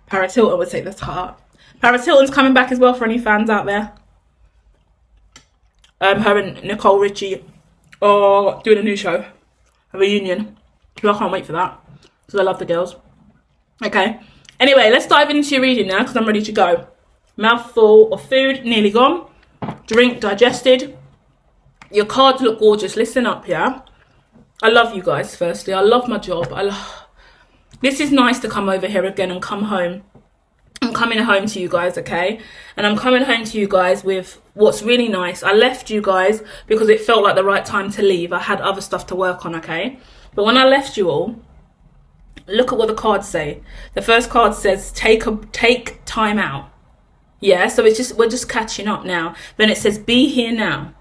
Paris Hilton would say that's hard. Paris Hilton's coming back as well for any fans out there. Her and Nicole Richie are doing a new show, a reunion. So I can't wait for that, because I love the girls. Okay. Anyway, let's dive into your reading now, because I'm ready to go. Mouthful of food, nearly gone. Drink digested. Your cards look gorgeous. Listen up, yeah? I love you guys, firstly. I love my job. This is nice to come over here again and come home. I'm coming home to you guys, okay? And I'm coming home to you guys with what's really nice. I left you guys because it felt like the right time to leave. I had other stuff to work on, okay? But when I left you all, look at what the cards say. The first card says, take time out. Yeah, so we're just catching up now. Then it says, be here now.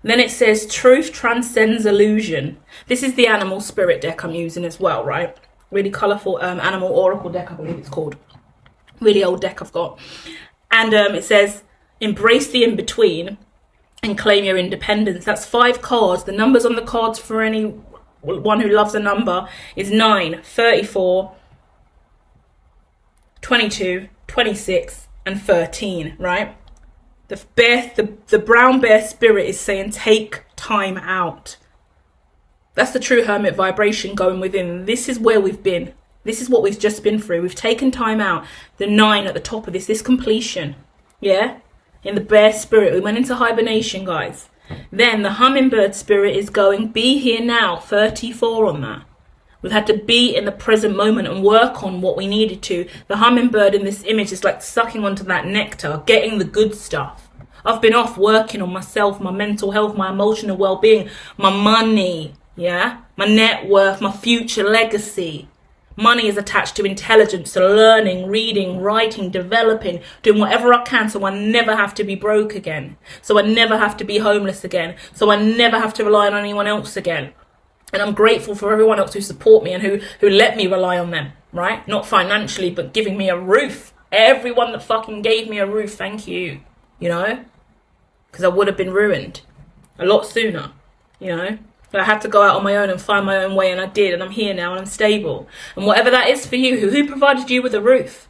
Then it says, truth transcends illusion. This is the animal spirit deck I'm using as well, right? Really colourful animal oracle deck, I believe it's called. Really old deck I've got. And it says, embrace the in-between and claim your independence. That's 5 cards. The numbers on the cards for anyone who loves a number is 9, 34, 22, 26, and 13, right? The brown bear spirit is saying, take time out. That's the true hermit vibration going within. This is where we've been. This is what we've just been through. We've taken time out. The 9 at the top of this completion. Yeah? In the bear spirit, we went into hibernation, guys. Then the hummingbird spirit is going, be here now, 34 on that. We've had to be in the present moment and work on what we needed to. The hummingbird in this image is like sucking onto that nectar, getting the good stuff. I've been off working on myself, my mental health, my emotional well-being, my money, yeah? My net worth, my future legacy, Money is attached to intelligence, to learning, reading, writing, developing, doing whatever I can so I never have to be broke again. So I never have to be homeless again. So I never have to rely on anyone else again. And I'm grateful for everyone else who support me and who let me rely on them, right? Not financially, but giving me a roof. Everyone that fucking gave me a roof, thank you, you know? Because I would have been ruined a lot sooner, you know? But I had to go out on my own and find my own way, and I did, and I'm here now, and I'm stable. And whatever that is for you, who provided you with a roof?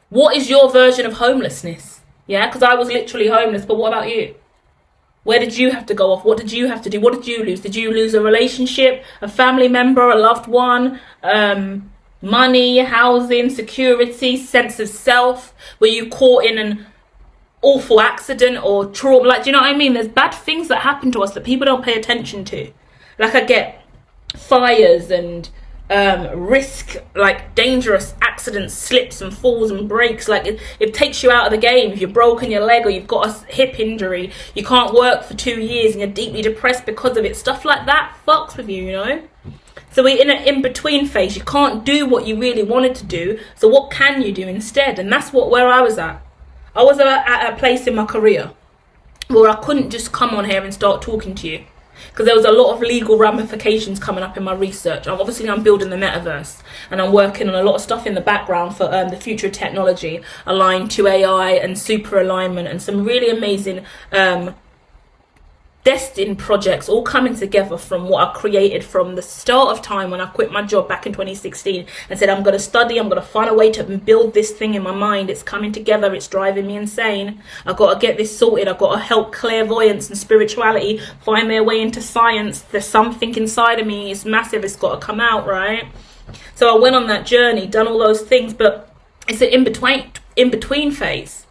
What is your version of homelessness? Yeah, because I was literally homeless, but what about you? Where did you have to go off? What did you have to do? What did you lose? Did you lose a relationship, a family member, a loved one, money, housing, security, sense of self? Were you caught in an awful accident or trauma? Like, do you know what I mean? There's bad things that happen to us that people don't pay attention to. Like, I get fires and risk, like dangerous accidents, slips and falls and breaks. Like it takes you out of the game. If you've broken your leg or you've got a hip injury, you can't work for 2 years and you're deeply depressed because of it. Stuff like that fucks with you, you know? So we're in an in-between phase. You can't do what you really wanted to do. So what can you do instead? And that's where I was at. I was at a place in my career where I couldn't just come on here and start talking to you, because there was a lot of legal ramifications coming up in my research. Obviously, I'm building the metaverse, and I'm working on a lot of stuff in the background for the future of technology aligned to AI and super alignment, and some really amazing destined projects all coming together from what I created from the start of time when I quit my job back in 2016 and said, I'm going to study, I'm going to find a way to build this thing in my mind. It's coming together. It's driving me insane. I've got to get this sorted. I've got to help clairvoyance and spirituality find their way into science. There's something inside of me. It's massive. It's got to come out, right? So I went on that journey, done all those things, but it's an in-between phase.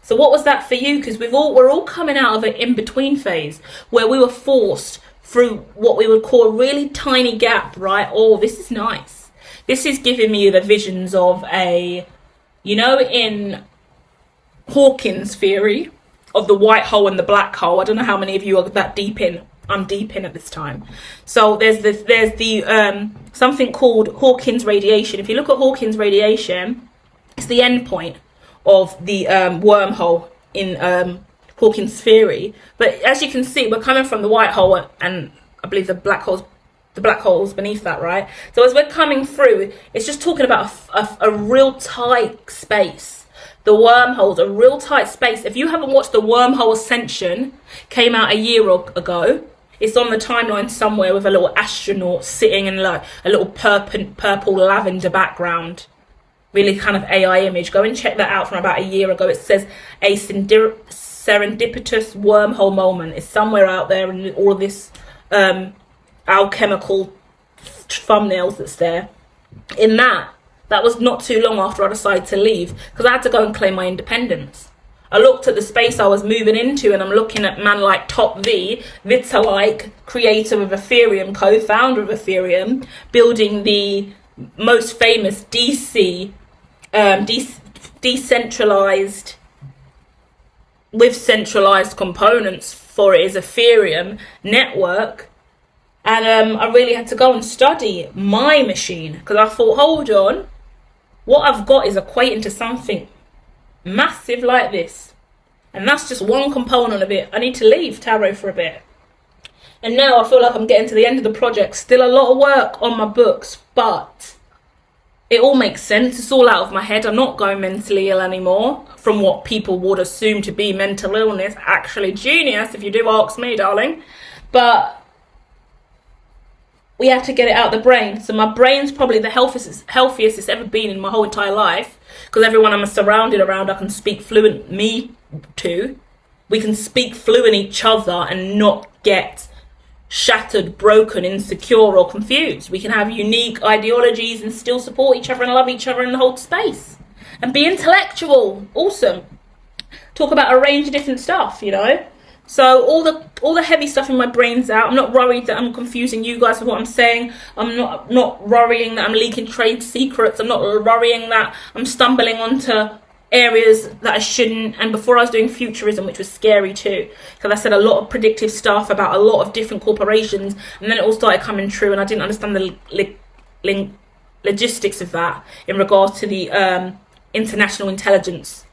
So what was that for you? Because we're all coming out of an in-between phase where we were forced through what we would call a really tiny gap, right? Oh, this is nice. This is giving me the visions of in Hawking's theory of the white hole and the black hole. I don't know how many of you are that deep in. I'm deep in at this time. So there's the something called Hawking's radiation. If you look at Hawking's radiation, it's the end point of the wormhole in Hawking's theory. But as you can see, we're coming from the white hole, and I believe the black holes beneath that, right? So as we're coming through, it's just talking about a real tight space. The wormhole's a real tight space. If you haven't watched the Wormhole Ascension, came out a year ago. It's on the timeline somewhere with a little astronaut sitting in like a little purple lavender background. Really kind of AI image. Go and check that out from about a year ago. It says a serendipitous wormhole moment. It's somewhere out there in all of this alchemical thumbnails that's there. In that was not too long after I decided to leave, because I had to go and claim my independence. I looked at the space I was moving into, and I'm looking at man like Top V, Vitalik, creator of Ethereum, co-founder of Ethereum, building the most famous decentralized with centralized components for it is Ethereum network. And I really had to go and study my machine, because I thought, hold on, what I've got is equating to something massive like this, and that's just one component of it. I need to leave tarot for a bit. And now I feel like I'm getting to the end of the project. Still a lot of work on my books, but it all makes sense. It's all out of my head. I'm not going mentally ill anymore from what people would assume to be mental illness. Actually genius, if you do ask me, darling. But we have to get it out of the brain. So my brain's probably the healthiest it's ever been in my whole entire life, because everyone I'm surrounded around, I can speak fluent me to. We can speak fluent each other and not get shattered, broken, insecure or confused. We can have unique ideologies and still support each other and love each other and hold space and be intellectual. Awesome. Talk about a range of different stuff, you know. So all the heavy stuff in my brain's out. I'm not worried that I'm confusing you guys with what I'm saying. I'm not worrying that I'm leaking trade secrets. I'm not worrying that I'm stumbling onto areas that I shouldn't. And before I was doing futurism, which was scary too, because I said a lot of predictive stuff about a lot of different corporations, and then it all started coming true, and I didn't understand the logistics of that in regards to the international intelligence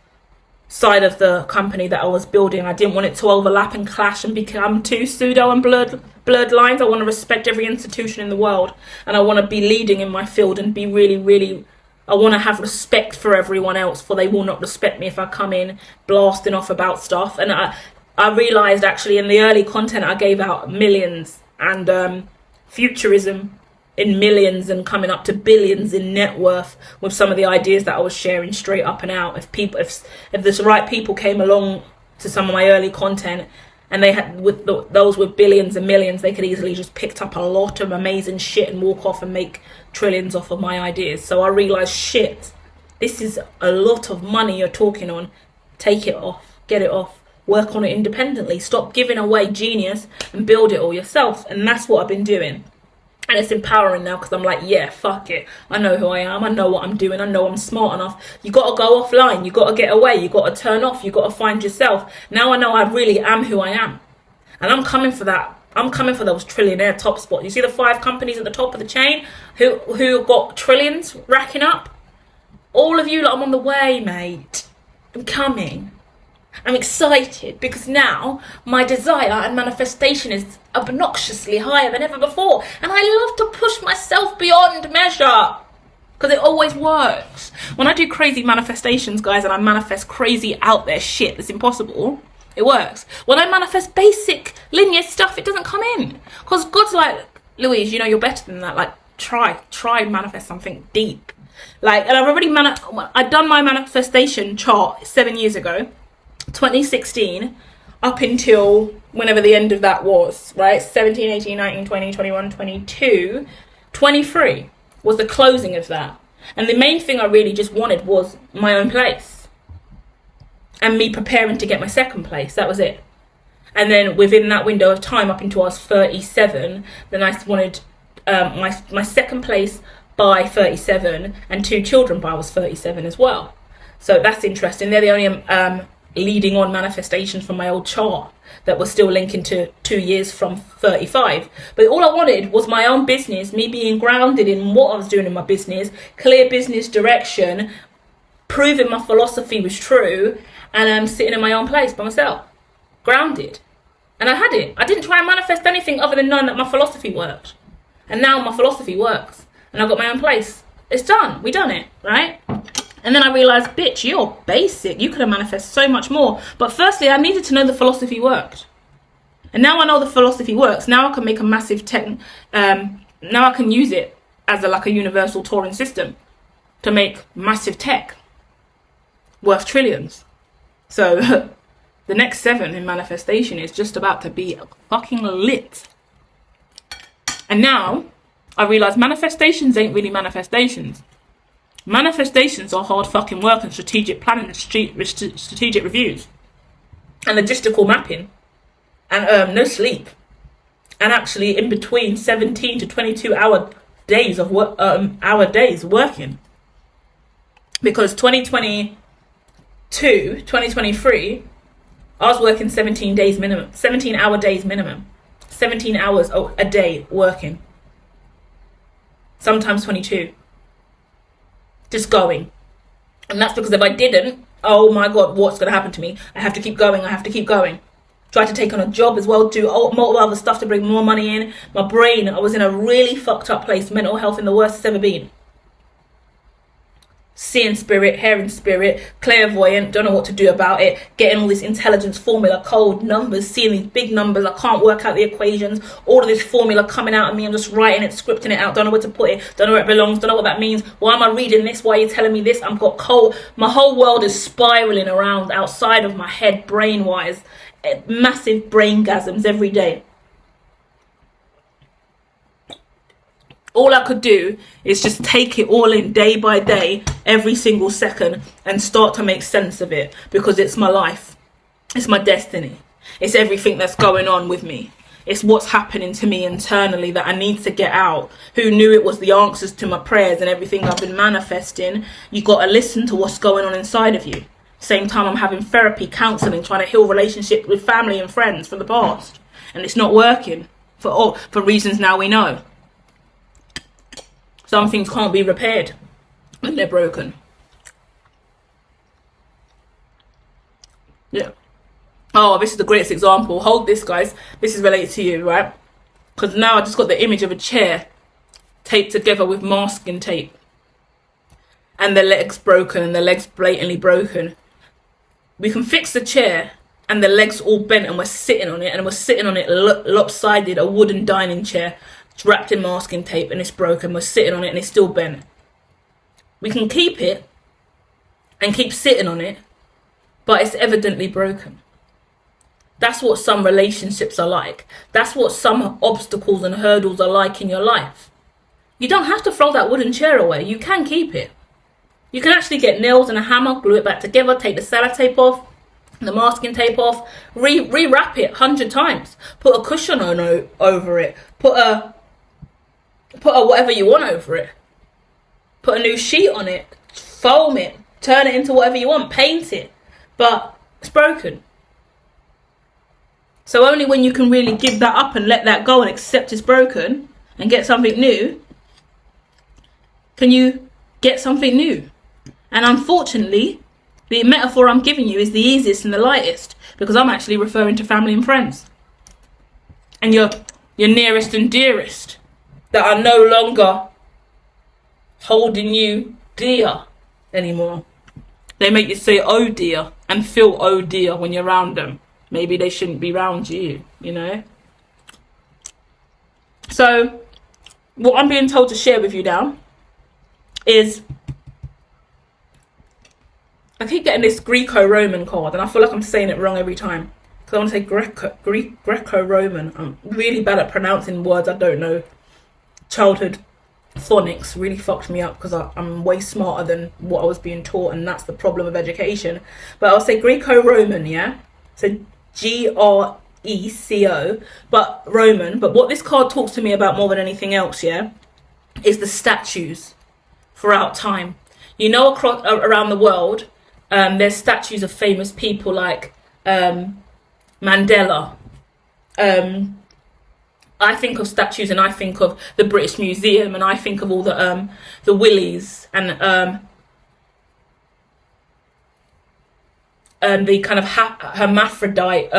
side of the company that I was building. I didn't want it to overlap and clash and become too pseudo and blurred lines. I want to respect every institution in the world, and I want to be leading in my field and be really, I want to have respect for everyone else, for they will not respect me if I come in blasting off about stuff. And I realized actually in the early content I gave out millions and futurism in millions and coming up to billions in net worth with some of the ideas that I was sharing straight up and out. If the right people came along to some of my early content and they had those with billions and millions, they could easily just picked up a lot of amazing shit and walk off and make trillions off of my ideas. So I realized, shit, this is a lot of money you're talking on. Take it off, get it off, work on it independently, stop giving away genius and build it all yourself. And that's what I've been doing. And it's empowering now because I'm like, yeah, fuck it. I know who I am. I know what I'm doing. I know I'm smart enough. You got to go offline. You got to get away. You got to turn off. You got to find yourself. Now I know I really am who I am. And I'm coming for that. I'm coming for those trillionaire top spots. You see the 5 companies at the top of the chain who got trillions racking up? All of you, like, I'm on the way, mate. I'm coming. I'm excited because now my desire and manifestation is obnoxiously higher than ever before. And I love to push myself beyond measure because it always works. When I do crazy manifestations, guys, and I manifest crazy out there shit that's impossible, it works. When I manifest basic linear stuff, it doesn't come in. Because God's like, Louise, you know, you're better than that. Like, try manifest something deep. Like, and I've already I've done my manifestation chart 7 years ago. 2016 up until whenever the end of that was, right? 17, 18, 19, 20, 21, 22, 23 was the closing of that. And the main thing I really just wanted was my own place and me preparing to get my second place. That was it. And then within that window of time up until I was 37, then I wanted my second place by 37 and 2 children by I was 37 as well. So that's interesting. They're the only leading on manifestations from my old chart that was still linking to 2 years from 35. But all I wanted was my own business, me being grounded in what I was doing in my business, clear business direction, proving my philosophy was true, and I'm sitting in my own place by myself, grounded. And I had it. I didn't try and manifest anything other than knowing that my philosophy worked. And now my philosophy works. And I've got my own place. It's done. We done it, right? And then I realised, bitch, you're basic. You could have manifested so much more. But firstly, I needed to know the philosophy worked. And now I know the philosophy works. Now I can make a massive now I can use it as a universal Turing system to make massive tech worth trillions. So the next 7 in manifestation is just about to be fucking lit. And now I realise manifestations ain't really manifestations. Manifestations are hard fucking work and strategic planning and strategic reviews and logistical mapping and no sleep, and actually in between 17 to 22 hour days of work, working, because 2023 I was working 17 hour days minimum, 17 hours a day working, sometimes 22. Just going. And that's because if I didn't, oh my God, what's going to happen to me? I have to keep going. Try to take on a job as well, do multiple other stuff to bring more money in. My brain, I was in a really fucked up place. Mental health in the worst it's ever been. Seeing spirit, hearing spirit, clairvoyant, don't know what to do about it, getting all this intelligence formula, cold numbers, seeing these big numbers, I can't work out the equations, all of this formula coming out of me, I'm just writing it, scripting it out, don't know where to put it, don't know where it belongs, don't know what that means, why am I reading this, why are you telling me this, I've got cold, my whole world is spiraling around outside of my head, brain-wise, massive brain-gasms every day. All I could do is just take it all in day by day, every single second, and start to make sense of it, because it's my life. It's my destiny. It's everything that's going on with me. It's what's happening to me internally that I need to get out. Who knew it was the answers to my prayers and everything I've been manifesting? You got to listen to what's going on inside of you. Same time I'm having therapy, counselling, trying to heal relationships with family and friends from the past. And it's not working for reasons now we know. Some things can't be repaired when they're broken. Yeah. Oh, this is the greatest example. Hold this, guys. This is related to you, right? Because now I just got the image of a chair taped together with masking tape. And the leg's broken and the leg's blatantly broken. We can fix the chair and the leg's all bent and we're sitting on it. And we're sitting on it lopsided, a wooden dining chair. It's wrapped in masking tape and it's broken. We're sitting on it and it's still bent. We can keep it and keep sitting on it, but it's evidently broken. That's what some relationships are like. That's what some obstacles and hurdles are like in your life. You don't have to throw that wooden chair away. You can keep it. You can actually get nails and a hammer, glue it back together, take the sellotape off, the masking tape off, re-wrap it 100 times. Put a cushion on over it. Put a whatever you want over it. Put a new sheet on it. Foam it. Turn it into whatever you want. Paint it. But it's broken. So only when you can really give that up and let that go and accept it's broken and get something new, can you get something new. And unfortunately, the metaphor I'm giving you is the easiest and the lightest, because I'm actually referring to family and friends. And your nearest and dearest that are no longer holding you dear anymore. They make you say, oh dear, and feel oh dear when you're around them. Maybe they shouldn't be around you, you know? So, what I'm being told to share with you now is, I keep getting this Greco-Roman card, and I feel like I'm saying it wrong every time. Because I want to say Greco-Roman. I'm really bad at pronouncing words I don't know. Childhood phonics really fucked me up because I'm way smarter than what I was being taught, and that's the problem of education. But I'll say Greco-Roman, yeah? So Greco, but Roman. But what this card talks to me about more than anything else, yeah, is the statues throughout time. You know, across around the world, there's statues of famous people like Mandela. I think of statues and I think of the British Museum, and I think of all the Willies and the kind of hermaphrodite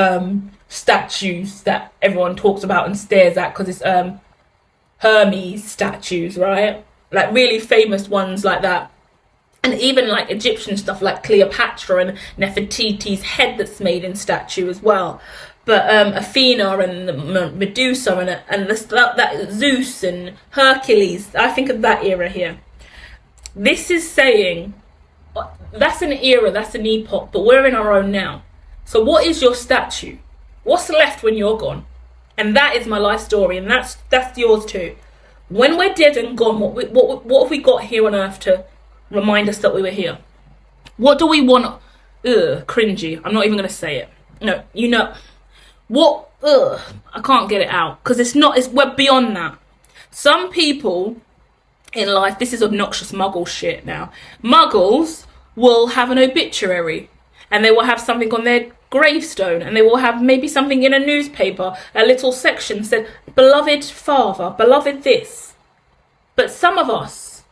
statues that everyone talks about and stares at because it's Hermes statues, right? Like really famous ones like that. And even like Egyptian stuff like Cleopatra and Nefertiti's head that's made in statue as well. But Athena and Medusa and that Zeus and Hercules, I think of that era here. This is saying, that's an era, that's an epoch, but we're in our own now. So what is your statue? What's left when you're gone? And that is my life story, and that's yours too. When we're dead and gone, what have we got here on earth to remind us that we were here? What do we want? Cringy. I'm not even going to say it. No, you know. What? I can't get it out because we're beyond that. Some people in life, this is obnoxious muggle shit now. Muggles will have an obituary and they will have something on their gravestone and they will have maybe something in a newspaper, a little section said, beloved father, beloved this. But some of us,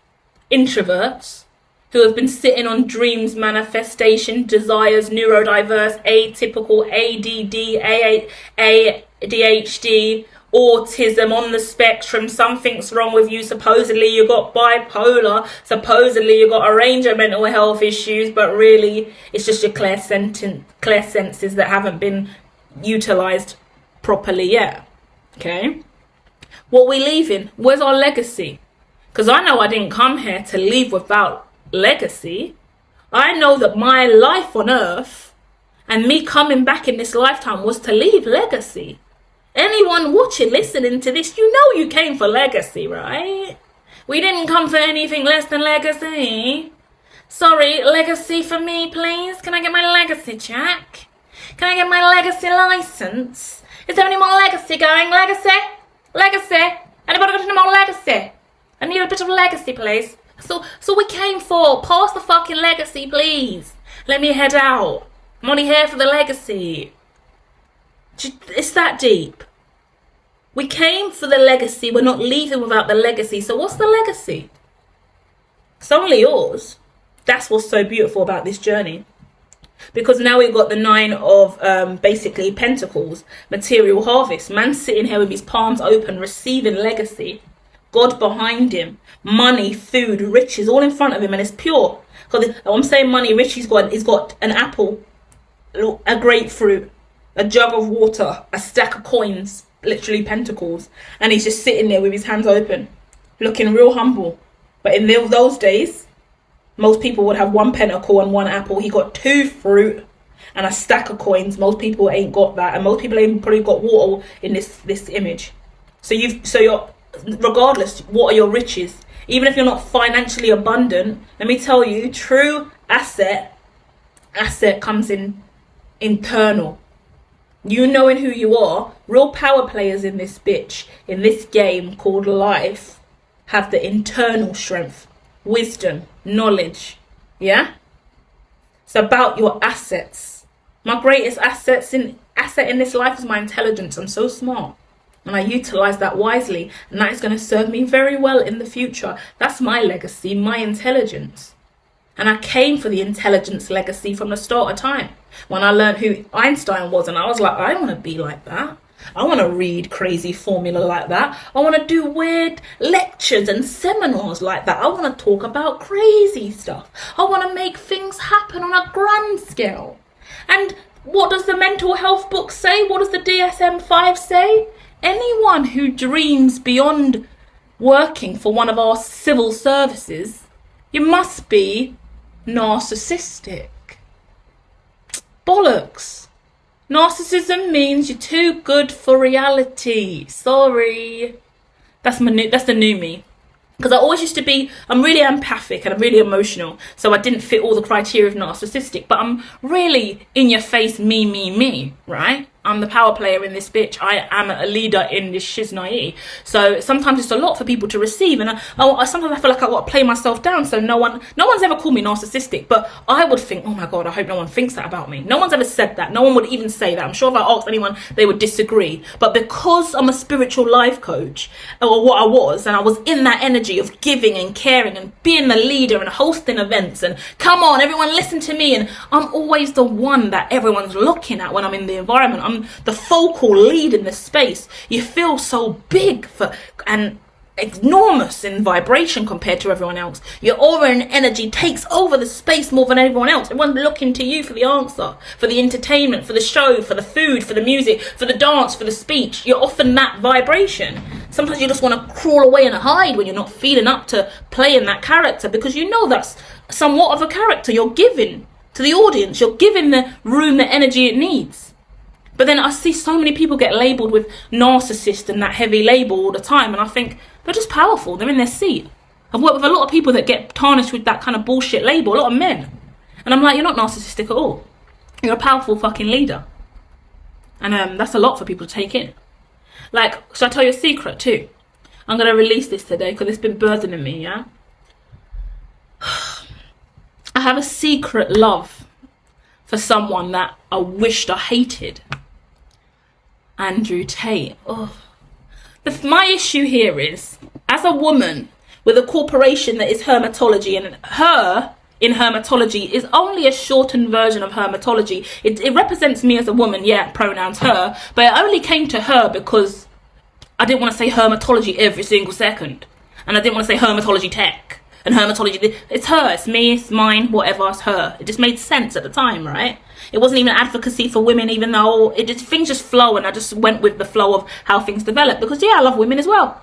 introverts, who have been sitting on dreams, manifestation, desires, neurodiverse, atypical, ADD, ADHD, autism, on the spectrum, something's wrong with you, supposedly you got bipolar, supposedly you got a range of mental health issues, but really it's just your clairsenses that haven't been utilised properly yet, okay? What we leaving? Where's our legacy? Because I know I didn't come here to leave without legacy. I know that my life on earth and me coming back in this lifetime was to leave legacy. Anyone watching, listening to this, you know you came for legacy, right? We didn't come for anything less than legacy. Sorry, legacy for me, please. Can I get my legacy check? Can I get my legacy license? Is there any more legacy going? Legacy? Legacy? Anybody got any more legacy? I need a bit of legacy, please. So we came for, pass the fucking legacy, please. Let me head out. I'm only here for the legacy. It's that deep. We came for the legacy. We're not leaving without the legacy. So what's the legacy? It's only yours. That's what's so beautiful about this journey. Because now we've got the 9 of basically pentacles, material harvest. Man sitting here with his palms open, receiving legacy. God behind him. Money, food, riches, all in front of him, and it's pure. Because I'm saying money, rich, he's got an apple, a grapefruit, a jug of water, a stack of coins, literally pentacles. And he's just sitting there with his hands open, looking real humble. But in those days, most people would have 1 pentacle and 1 apple. He got 2 fruit and a stack of coins. Most people ain't got that, and most people ain't probably got water in this image. So you're regardless, what are your riches? Even if you're not financially abundant, let me tell you, true asset comes in internal. You knowing who you are. Real power players in this bitch, in this game called life, have the internal strength, wisdom, knowledge. Yeah, it's about your assets. My greatest asset in this life is my intelligence. I'm so smart, and I utilize that wisely, and that is going to serve me very well in the future. That's my legacy, my intelligence. And I came for the intelligence legacy from the start of time, when I learned who Einstein was, and I was like, I want to be like that. I want to read crazy formula like that. I want to do weird lectures and seminars like that. I want to talk about crazy stuff. I want to make things happen on a grand scale. And what does the mental health book say? What does the DSM-5 say? Anyone who dreams beyond working for one of our civil services, you must be narcissistic. Bollocks. Narcissism means you're too good for reality. Sorry. That's the new me. Because I always used to be, I'm really empathic and I'm really emotional. So I didn't fit all the criteria of narcissistic. But I'm really in your face, me, right? I'm the power player in this bitch. I am a leader in this shiznai. So sometimes it's a lot for people to receive. And I sometimes I feel like I've got to play myself down. So no one's ever called me narcissistic. But I would think, oh my God, I hope no one thinks that about me. No one's ever said that. No one would even say that. I'm sure if I asked anyone, they would disagree. But because I'm a spiritual life coach, or what I was, and I was in that energy of giving and caring and being the leader and hosting events and come on, everyone listen to me. And I'm always the one that everyone's looking at when I'm in the environment. I'm the focal lead in the space. You feel so big and enormous in vibration compared to everyone else. Your aura and energy takes over the space more than everyone else. Everyone's looking to you for the answer, for the entertainment, for the show, for the food, for the music, for the dance, for the speech. You're often that vibration. Sometimes you just want to crawl away and hide when you're not feeling up to playing that character, because you know that's somewhat of a character you're giving to the audience. You're giving the room the energy it needs. But then I see so many people get labelled with narcissist and that heavy label all the time, and I think they're just powerful. They're in their seat. I've worked with a lot of people that get tarnished with that kind of bullshit label, a lot of men. And I'm like, you're not narcissistic at all. You're a powerful fucking leader. And that's a lot for people to take in. Like, should I tell you a secret too? I'm going to release this today because it's been burdening me, yeah? I have a secret love for someone that I wished I hated. Andrew Tate. Oh. My issue here is, as a woman with a corporation that is hermitology, and her in hermitology is only a shortened version of hermitology. It represents me as a woman, yeah, pronouns her, but it only came to her because I didn't want to say hermitology every single second. And I didn't want to say hermitology tech and hermitology. It's her, it's me, it's mine, whatever, it's her. It just made sense at the time, right? It wasn't even advocacy for women, even though things just flow, and I just went with the flow of how things develop. Because yeah, I love women as well.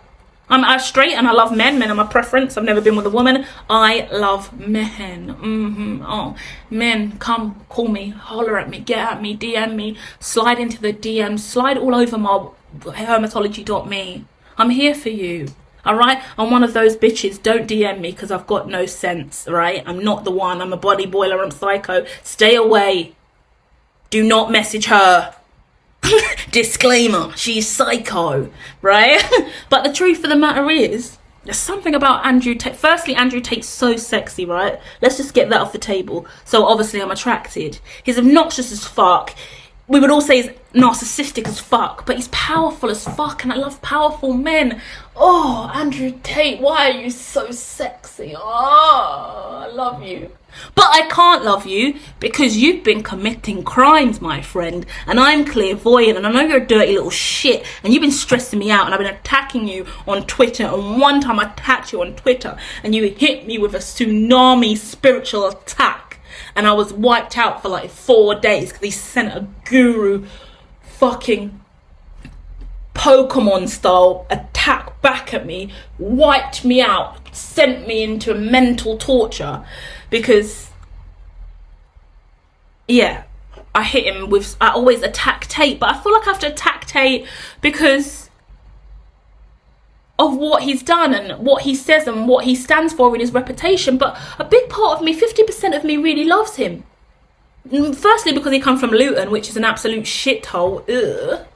I'm straight and I love men. Men are my preference. I've never been with a woman. I love men. Oh, men, come, call me, holler at me, get at me, DM me, slide into the DMs, slide all over my hermitology.me. I'm here for you. Alright, I'm one of those bitches. Don't DM me because I've got no sense, right? I'm not the one. I'm a body boiler. I'm psycho. Stay away. Do not message her. Disclaimer, she's psycho, right? But the truth of the matter is, there's something about Andrew Tate. Firstly, Andrew Tate's so sexy, right? Let's just get that off the table. So obviously I'm attracted. He's obnoxious as fuck. we would all say he's narcissistic as fuck, but he's powerful as fuck, and I love powerful men. Oh, Andrew Tate, why are you so sexy? Oh, I love you. But I can't love you because you've been committing crimes, my friend, and I'm clairvoyant, and I know you're a dirty little shit, and you've been stressing me out, and I've been attacking you on Twitter, and one time I attacked you on Twitter, and you hit me with a tsunami spiritual attack, and I was wiped out for like 4 days because he sent a guru fucking Pokemon style attack back at me, wiped me out, sent me into mental torture because, yeah, I hit him with, I always attack Tate, but I feel like I have to attack Tate because of what he's done and what he says and what he stands for in his reputation. But a big part of me, 50% of me, really loves him. Firstly, because he comes from Luton, which is an absolute shithole. Ugh.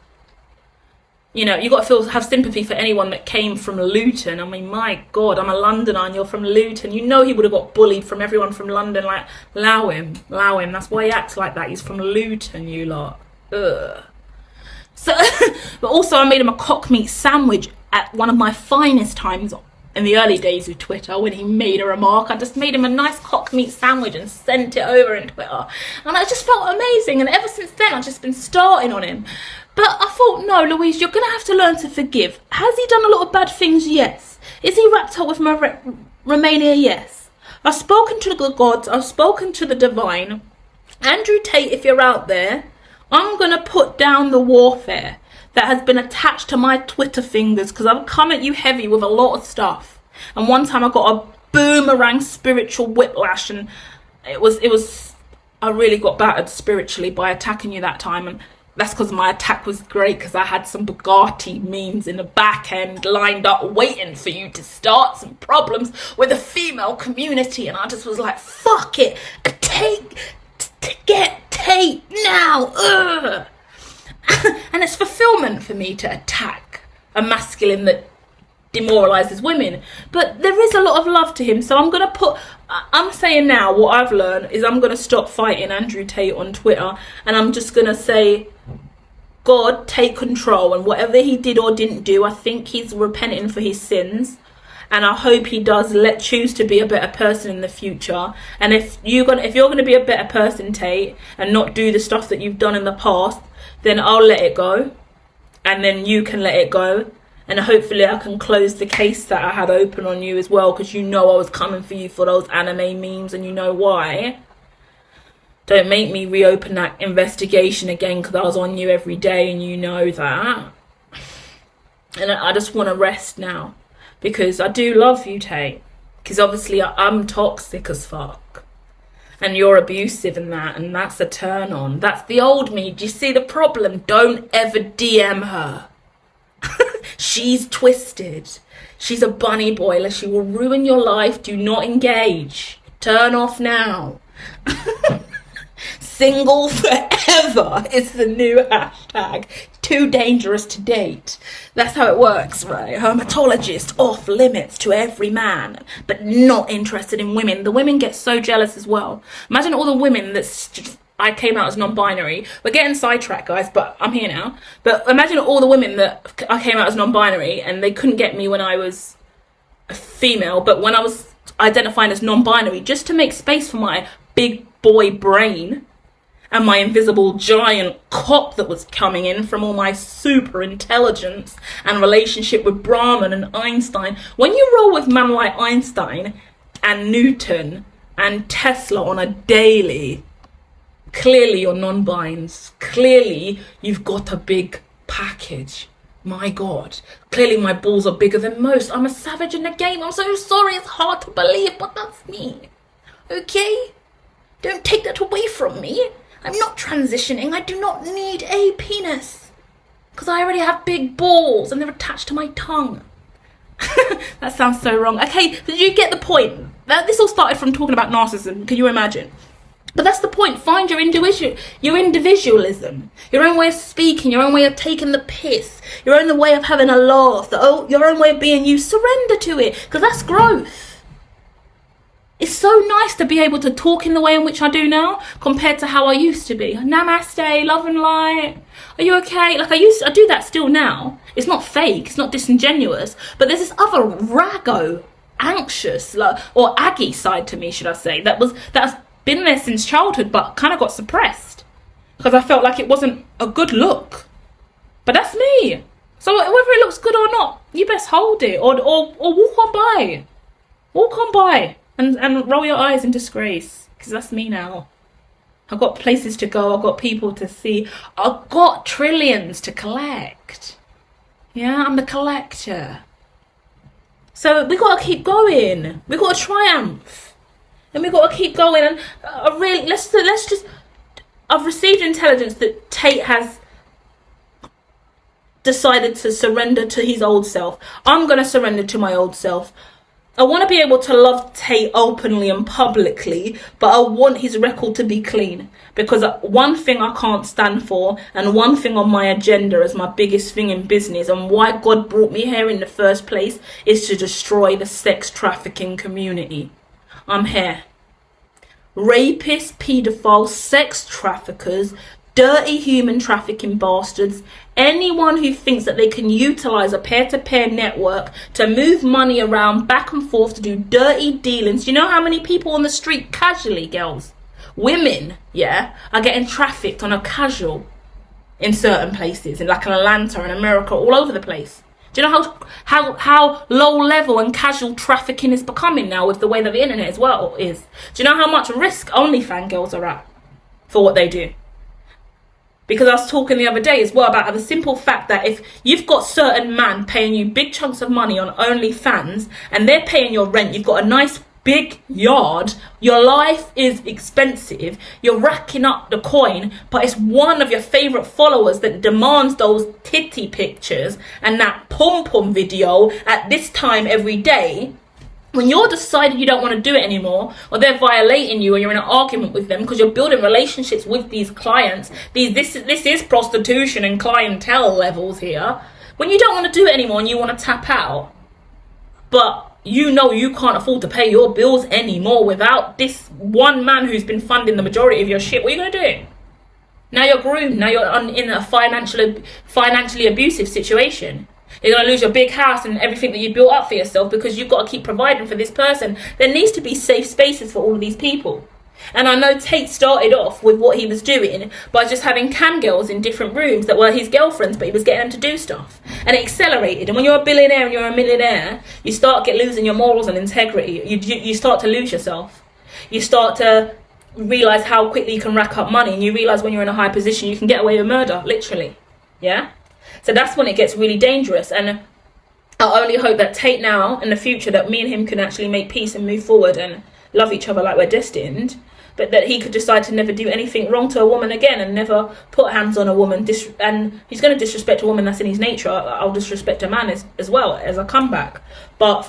You know, you got to have sympathy for anyone that came from Luton. I mean, my God, I'm a Londoner and you're from Luton. You know he would have got bullied from everyone from London. Like, allow him. That's why he acts like that. He's from Luton, you lot. Ugh. So, but also I made him a cock meat sandwich at one of my finest times in the early days of Twitter when he made a remark. I just made him a nice cock meat sandwich and sent it over in Twitter. And I just felt amazing. And ever since then, I've just been starting on him. But I thought, no, Louise, you're going to have to learn to forgive. Has he done a lot of bad things? Yes. Is he wrapped up with Romania? Yes. I've spoken to the gods. I've spoken to the divine. Andrew Tate, if you're out there, I'm going to put down the warfare that has been attached to my Twitter fingers because I've come at you heavy with a lot of stuff. And one time I got a boomerang spiritual whiplash, and it was I really got battered spiritually by attacking you that time. And that's because my attack was great because I had some Bugatti memes in the back end lined up waiting for you to start some problems with the female community. And I just was like, fuck it, get Tate now. Ugh. And it's fulfillment for me to attack a masculine that demoralizes women. But there is a lot of love to him. So I'm saying now what I've learned is I'm going to stop fighting Andrew Tate on Twitter. And I'm just going to say, God, take control. And whatever he did or didn't do, I think he's repenting for his sins. And I hope he does choose to be a better person in the future. And if you're going to be a better person, Tate, and not do the stuff that you've done in the past, then I'll let it go. And then you can let it go. And hopefully I can close the case that I had open on you as well, because you know I was coming for you for those anime memes, and you know why. Don't make me reopen that investigation again, because I was on you every day and you know that. And I just want to rest now. Because I do love you, Tate. Because obviously I'm toxic as fuck. And you're abusive and that's a turn on. That's the old me. Do you see the problem? Don't ever DM her. She's twisted. She's a bunny boiler. She will ruin your life. Do not engage. Turn off now. Single forever is the new hashtag. Too dangerous to date. That's how it works, right? HERMITOLOGIST, off limits to every man, but not interested in women. The women get so jealous as well. Imagine all the women I came out as non-binary. We're getting sidetracked, guys, but I'm here now. But imagine all the women that I came out as non-binary and they couldn't get me when I was a female, but when I was identifying as non-binary, just to make space for my big boy brain and my invisible giant cock that was coming in from all my super intelligence and relationship with Brahman and Einstein. When you roll with men like Einstein and Newton and Tesla on a daily, clearly you're non-binds. Clearly you've got a big package. My God. Clearly my balls are bigger than most. I'm a savage in the game. I'm so sorry. It's hard to believe, but that's me. Okay? Don't take that away from me. I'm not transitioning. I do not need a penis. Because I already have big balls and they're attached to my tongue. That sounds so wrong. Okay, did you get the point? This all started from talking about narcissism. Can you imagine? But that's the point. Find your individualism. Your own way of speaking. Your own way of taking the piss. Your own way of having a laugh. Your own way of being you. Surrender to it. Because that's growth. It's so nice to be able to talk in the way in which I do now compared to how I used to be. Namaste, love and light. Are you okay? Like I do that still now. It's not fake, it's not disingenuous, but there's this other raggo, anxious, or aggy side to me, should I say, that's been there since childhood but kind of got suppressed because I felt like it wasn't a good look. But that's me. So whether it looks good or not, you best hold it or walk on by. Walk on by. And roll your eyes in disgrace, because that's me now. I've got places to go, I've got people to see, I've got trillions to collect. Yeah, I'm the collector. So we got to keep going. We got to triumph. And we got to keep going. And let's just, I've received intelligence that Tate has decided to surrender to his old self. I'm going to surrender to my old self. I want to be able to love Tate openly and publicly, but I want his record to be clean. Because one thing I can't stand for, and one thing on my agenda as my biggest thing in business, and why God brought me here in the first place, is to destroy the sex trafficking community. I'm here. Rapists, paedophiles, sex traffickers, dirty human trafficking bastards, anyone who thinks that they can utilize a peer-to-peer network to move money around back and forth to do dirty dealings. Do you know how many people on the street casually, girls, women, yeah, are getting trafficked on a casual in certain places, in like in Atlanta and America, all over the place? Do you know how low level and casual trafficking is becoming now with the way that the internet as well is? Do you know how much risk OnlyFans girls are at for what they do? Because I was talking the other day as well about the simple fact that if you've got certain man paying you big chunks of money on OnlyFans and they're paying your rent, you've got a nice big yard, your life is expensive, you're racking up the coin, but it's one of your favourite followers that demands those titty pictures and that pom-pom video at this time every day. When you're deciding you don't want to do it anymore, or they're violating you, or you're in an argument with them because you're building relationships with these clients, this is prostitution and clientele levels here. When you don't want to do it anymore and you want to tap out, but you know you can't afford to pay your bills anymore without this one man who's been funding the majority of your shit, what are you going to do? Now you're groomed. Now you're in a financially abusive situation. You're going to lose your big house and everything that you built up for yourself because you've got to keep providing for this person. There needs to be safe spaces for all of these people. And I know Tate started off with what he was doing by just having cam girls in different rooms that were his girlfriends, but he was getting them to do stuff. And it accelerated. And when you're a billionaire and you're a millionaire, you start losing your morals and integrity. You start to lose yourself. You start to realise how quickly you can rack up money. And you realise when you're in a high position, you can get away with murder, literally. Yeah? So that's when it gets really dangerous. And I only hope that Tate now, in the future, that me and him can actually make peace and move forward and love each other like we're destined. But that he could decide to never do anything wrong to a woman again and never put hands on a woman. And he's going to disrespect a woman, that's in his nature. I'll disrespect a man as well as a comeback. But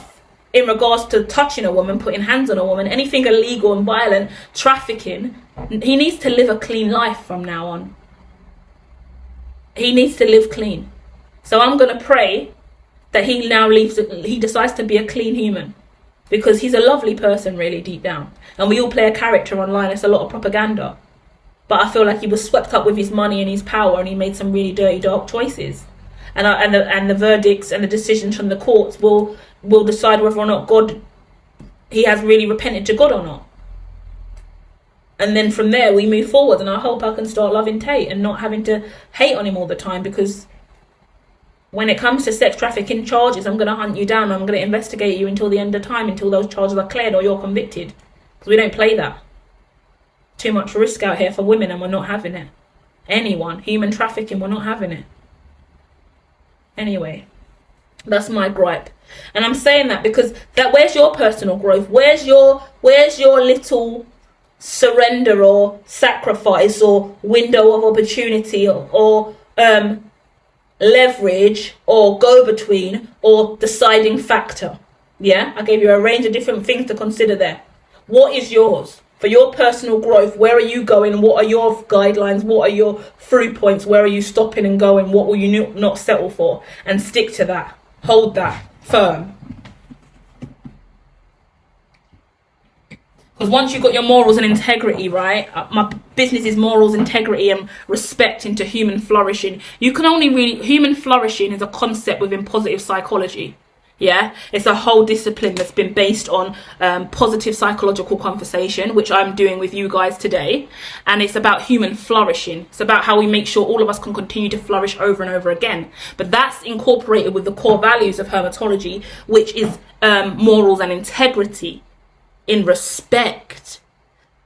in regards to touching a woman, putting hands on a woman, anything illegal and violent, trafficking, he needs to live a clean life from now on. He needs to live clean. So I'm going to pray that he decides to be a clean human. Because he's a lovely person, really, deep down. And we all play a character online. It's a lot of propaganda. But I feel like he was swept up with his money and his power, and he made some really dirty, dark choices. And the verdicts and the decisions from the courts will decide whether or not he has really repented to God or not. And then from there, we move forward. And I hope I can start loving Tate and not having to hate on him all the time. Because when it comes to sex trafficking charges, I'm going to hunt you down. I'm going to investigate you until the end of time, until those charges are cleared or you're convicted. Because we don't play that. Too much risk out here for women and we're not having it. Anyone, human trafficking, we're not having it. Anyway, that's my gripe. And I'm saying that because where's your personal growth? Where's your little surrender or sacrifice or window of opportunity or leverage or go-between or deciding factor? Yeah, I gave you a range of different things to consider there. What is yours? For your personal growth, where are you going? What are your guidelines? What are your through points? Where are you stopping and going? What will you not settle for? And stick to that. Hold that firm. Because once you've got your morals and integrity, right? My business is morals, integrity, and respect into human flourishing. You can only really... Human flourishing is a concept within positive psychology. Yeah? It's a whole discipline that's been based on positive psychological conversation, which I'm doing with you guys today. And it's about human flourishing. It's about how we make sure all of us can continue to flourish over and over again. But that's incorporated with the core values of hermitology, which is morals and integrity, in respect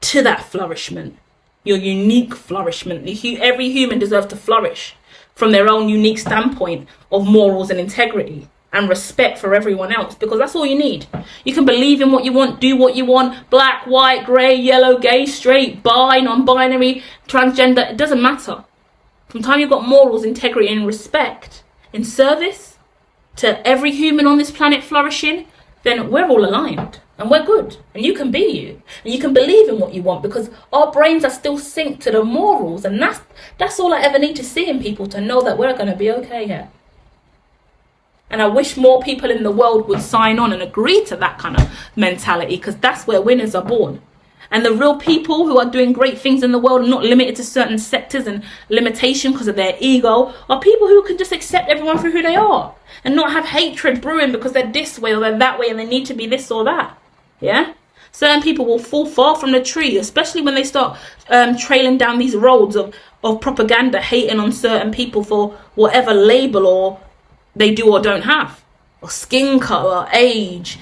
to that flourishment, your unique flourishment. Every human deserves to flourish from their own unique standpoint of morals and integrity and respect for everyone else, because that's all you need. You can believe in what you want, do what you want, black, white, grey, yellow, gay, straight, bi, non-binary, transgender, it doesn't matter. From the time you've got morals, integrity and respect in service to every human on this planet flourishing, then we're all aligned. And we're good. And you can be you. And you can believe in what you want, because our brains are still synced to the morals. And that's all I ever need to see in people, to know that we're going to be okay here. And I wish more people in the world would sign on and agree to that kind of mentality, because that's where winners are born. And the real people who are doing great things in the world and not limited to certain sectors and limitation because of their ego are people who can just accept everyone for who they are and not have hatred brewing because they're this way or they're that way and they need to be this or that. Yeah, certain people will fall far from the tree, especially when they start trailing down these roads of propaganda, hating on certain people for whatever label or they do or don't have, or skin color, age,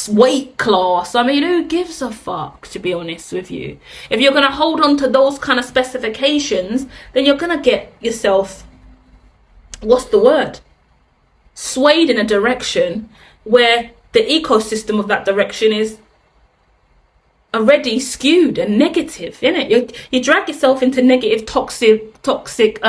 weight class. I mean, who gives a fuck, to be honest with you? If you're going to hold on to those kind of specifications, then you're going to get yourself, what's the word, swayed in a direction where the ecosystem of that direction is already skewed and negative, innit? You drag yourself into negative, toxic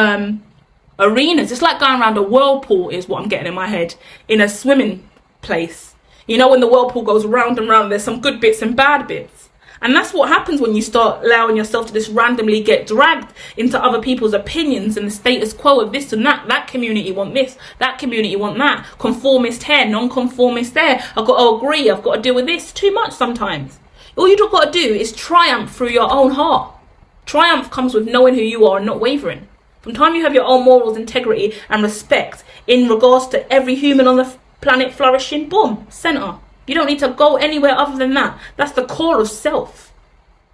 arenas. It's like going around a whirlpool, is what I'm getting in my head, in a swimming place. You know, when the whirlpool goes round and round, there's some good bits and bad bits. And that's what happens when you start allowing yourself to just randomly get dragged into other people's opinions and the status quo of this and that. That community want this, that community want that. Conformist here, non-conformist there. I've got to agree, I've got to deal with this. Too much sometimes. All you've got to do is triumph through your own heart. Triumph comes with knowing who you are and not wavering. From the time you have your own morals, integrity and respect in regards to every human on the planet flourishing, boom, center. You don't need to go anywhere other than that. That's the core of self.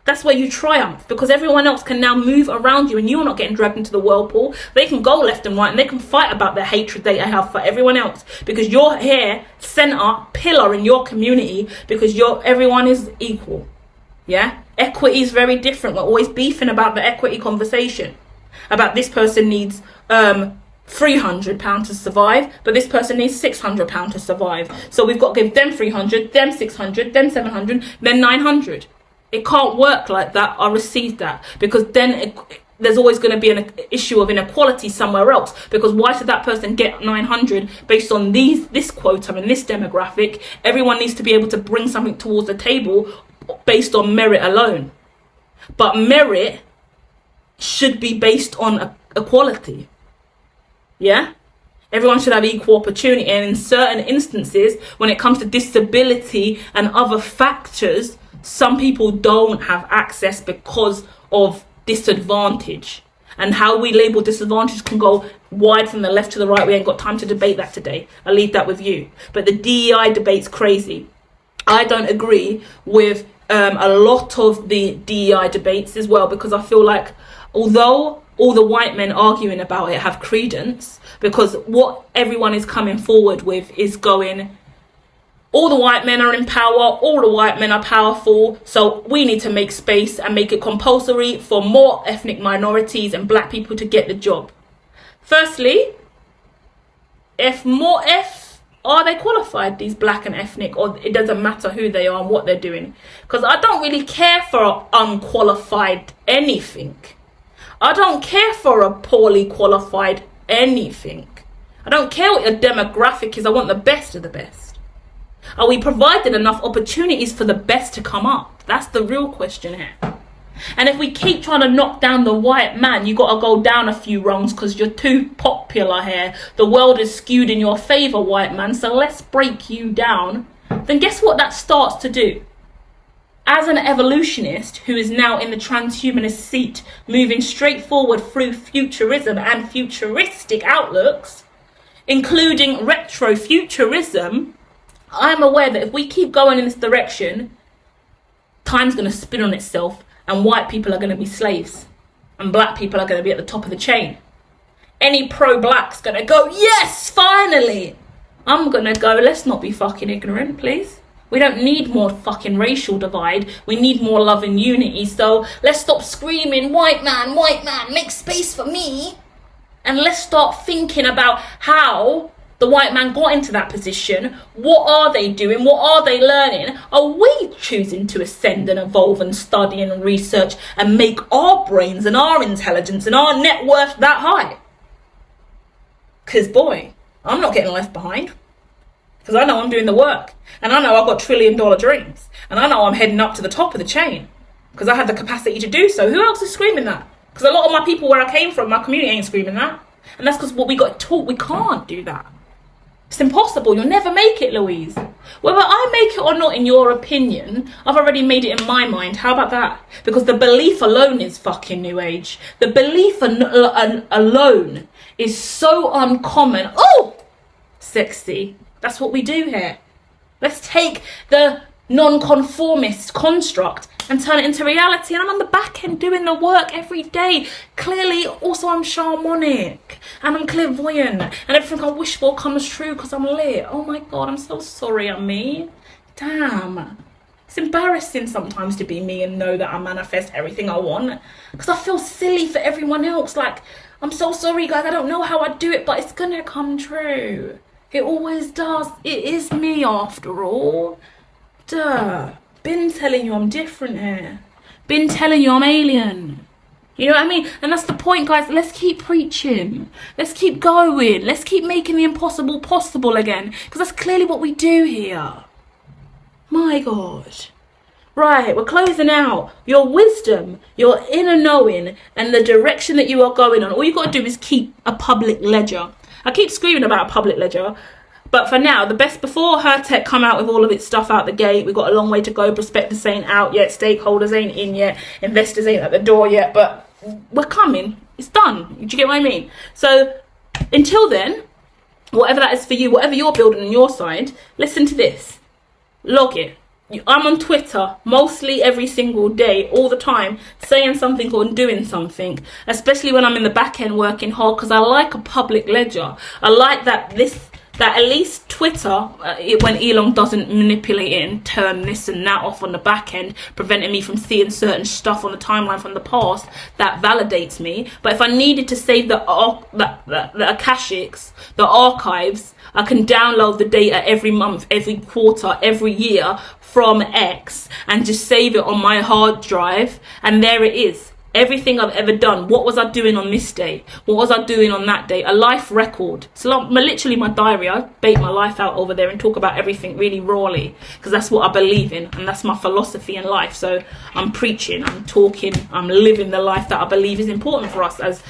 That's where you triumph, because everyone else can now move around you and you're not getting dragged into the whirlpool. They can go left and right and they can fight about the hatred they have for everyone else, because you're here, center, pillar in your community, because everyone is equal. Yeah? Equity is very different. We're always beefing about the equity conversation. About this person needs £300 to survive, but this person needs £600 to survive. So we've got to give them 300, them 600, them 700, then 900. It can't work like that. I received that, because then there's always going to be an issue of inequality somewhere else. Because why should that person get 900 based on this quota and this demographic? Everyone needs to be able to bring something towards the table based on merit alone. But merit should be based on equality. Yeah? Everyone should have equal opportunity, and in certain instances, when it comes to disability and other factors, some people don't have access because of disadvantage. And how we label disadvantage can go wide from the left to the right. We ain't got time to debate that today. I'll leave that with you. But the DEI debate's crazy. I don't agree with a lot of the DEI debates as well, because I feel like although all the white men arguing about it have credence, because what everyone is coming forward with is going, all the white men are in power, all the white men are powerful, so we need to make space and make it compulsory for more ethnic minorities and black people to get the job. Firstly, are they qualified, these black and ethnic, or it doesn't matter who they are and what they're doing? Because I don't really care for unqualified anything. I don't care for a poorly qualified anything. I don't care what your demographic is. I want the best of the best. Are we providing enough opportunities for the best to come up? That's the real question here. And if we keep trying to knock down the white man, you got to go down a few rungs because you're too popular here. The world is skewed in your favor, white man, so let's break you down. Then guess what that starts to do? as an evolutionist who is now in the transhumanist seat, moving straight forward through futurism and futuristic outlooks, including retrofuturism, I'm aware that if we keep going in this direction, time's going to spin on itself and white people are going to be slaves and black people are going to be at the top of the chain. Any pro-black's going to go, yes, finally. I'm going to go, let's not be fucking ignorant, please. We don't need more fucking racial divide. We need more love and unity. So let's stop screaming, white man, make space for me. And let's start thinking about how the white man got into that position. What are they doing? What are they learning? Are we choosing to ascend and evolve and study and research and make our brains and our intelligence and our net worth that high? Because boy, I'm not getting left behind. Because I know I'm doing the work. And I know I've got $1 trillion dreams. And I know I'm heading up to the top of the chain. Because I have the capacity to do so. Who else is screaming that? Because a lot of my people where I came from, my community ain't screaming that. And that's because what we got taught, we can't do that. It's impossible. You'll never make it, Louise. Whether I make it or not, in your opinion, I've already made it in my mind. How about that? Because the belief alone is fucking new age. The belief alone is so uncommon. Oh, sexy. That's what we do here. Let's take the non-conformist construct and turn it into reality. And I'm on the back end doing the work every day. Clearly, also I'm shamanic and I'm clairvoyant and everything I wish for comes true because I'm lit. Oh my God, I'm so sorry I'm me. Damn. It's embarrassing sometimes to be me and know that I manifest everything I want because I feel silly for everyone else. Like, I'm so sorry guys, I don't know how I do it, but it's gonna come true. It always does. It is me after all. Duh. Been telling you I'm different here. Been telling you I'm alien. You know what I mean? And that's the point, guys. Let's keep preaching. Let's keep going. Let's keep making the impossible possible again. Because that's clearly what we do here. My God. Right, we're closing out. Your wisdom, your inner knowing, and the direction that you are going on. All you got to do is keep a public ledger. I keep screaming about public ledger, but for now, the best, before her tech come out with all of its stuff out the gate, we've got a long way to go. Prospectus ain't out yet, stakeholders ain't in yet, investors ain't at the door yet, but we're coming. It's done. Do you get what I mean? So until then, whatever that is for you, whatever you're building on your side, listen to this. Log it. I'm on Twitter mostly every single day, all the time, saying something or doing something, especially when I'm in the back end working hard, because I like a public ledger. I like that at least Twitter, when Elon doesn't manipulate it and turn this and that off on the back end, preventing me from seeing certain stuff on the timeline from the past, that validates me. But if I needed to save the akashics, the archives, I can download the data every month, every quarter, every year from X and just save it on my hard drive, and there it is. Everything I've ever done. What was I doing on this day? What was I doing on that day? A life record. So like, literally my diary. I bake my life out over there and talk about everything really rawly, because that's what I believe in and that's my philosophy in life. So I'm preaching, I'm talking, I'm living the life that I believe is important for us as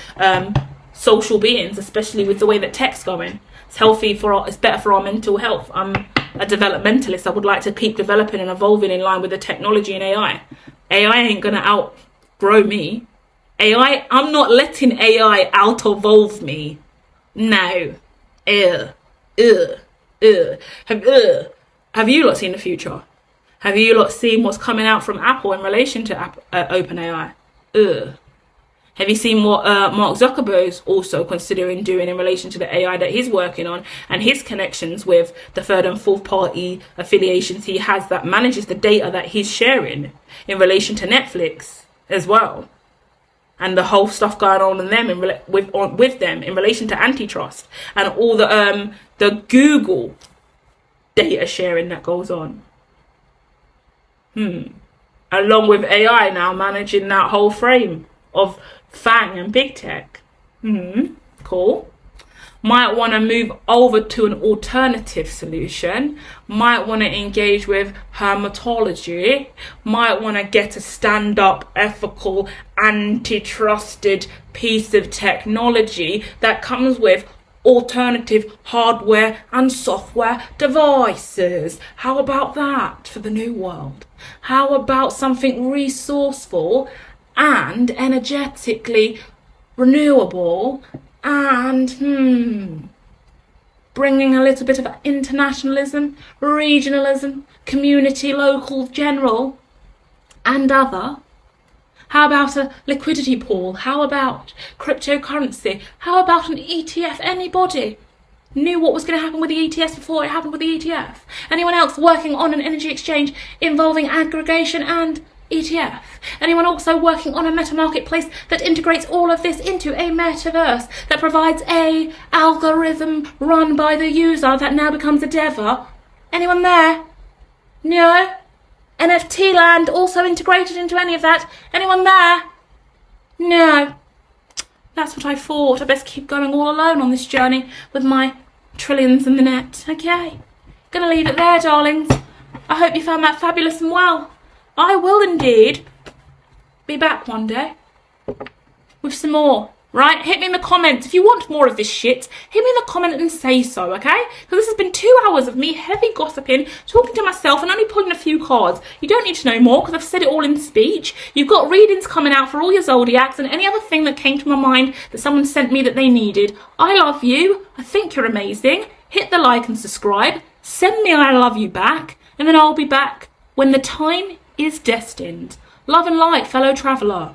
social beings, especially with the way that tech's going. It's healthy it's better for our mental health. I'm a developmentalist. I would like to keep developing and evolving in line with the technology and AI. AI ain't gonna outgrow me. I'm not letting AI out-evolve me. No. Have you lot seen the future? Have you lot seen what's coming out from Apple in relation to OpenAI? Have you seen what Mark Zuckerberg is also considering doing in relation to the AI that he's working on, and his connections with the third and fourth party affiliations he has that manages the data that he's sharing in relation to Netflix as well, and the whole stuff going on in them with them in relation to antitrust and all the Google data sharing that goes on. Along with AI now managing that whole frame of FANG and big tech. Cool. Might want to move over to an alternative solution. Might want to engage with hermitology. Might want to get a stand-up, ethical, anti-trusted piece of technology that comes with alternative hardware and software devices. How about that for the new world? How about something resourceful and energetically renewable and bringing a little bit of internationalism, regionalism, community, local, general, and other? How about a liquidity pool? How about cryptocurrency? How about an ETF? Anybody knew what was going to happen with the ETS before it happened with the ETF? Anyone else working on an energy exchange involving aggregation and ETF? Anyone also working on a meta marketplace that integrates all of this into a metaverse that provides a algorithm run by the user that now becomes a dever? Anyone there? No? NFT land also integrated into any of that? Anyone there? No. That's what I thought. I best keep going all alone on this journey with my trillions in the net. Okay. Gonna leave it there, darlings. I hope you found that fabulous and well. I will indeed be back one day with some more. Right? Hit me in the comments. If you want more of this shit, hit me in the comment and say so, okay? Because this has been 2 hours of me heavy gossiping, talking to myself and only pulling a few cards. You don't need to know more because I've said it all in speech. You've got readings coming out for all your zodiacs and any other thing that came to my mind that someone sent me that they needed. I love you. I think you're amazing. Hit the like and subscribe. Send me I love you back. And then I'll be back when the time is destined. Love and light, fellow traveller.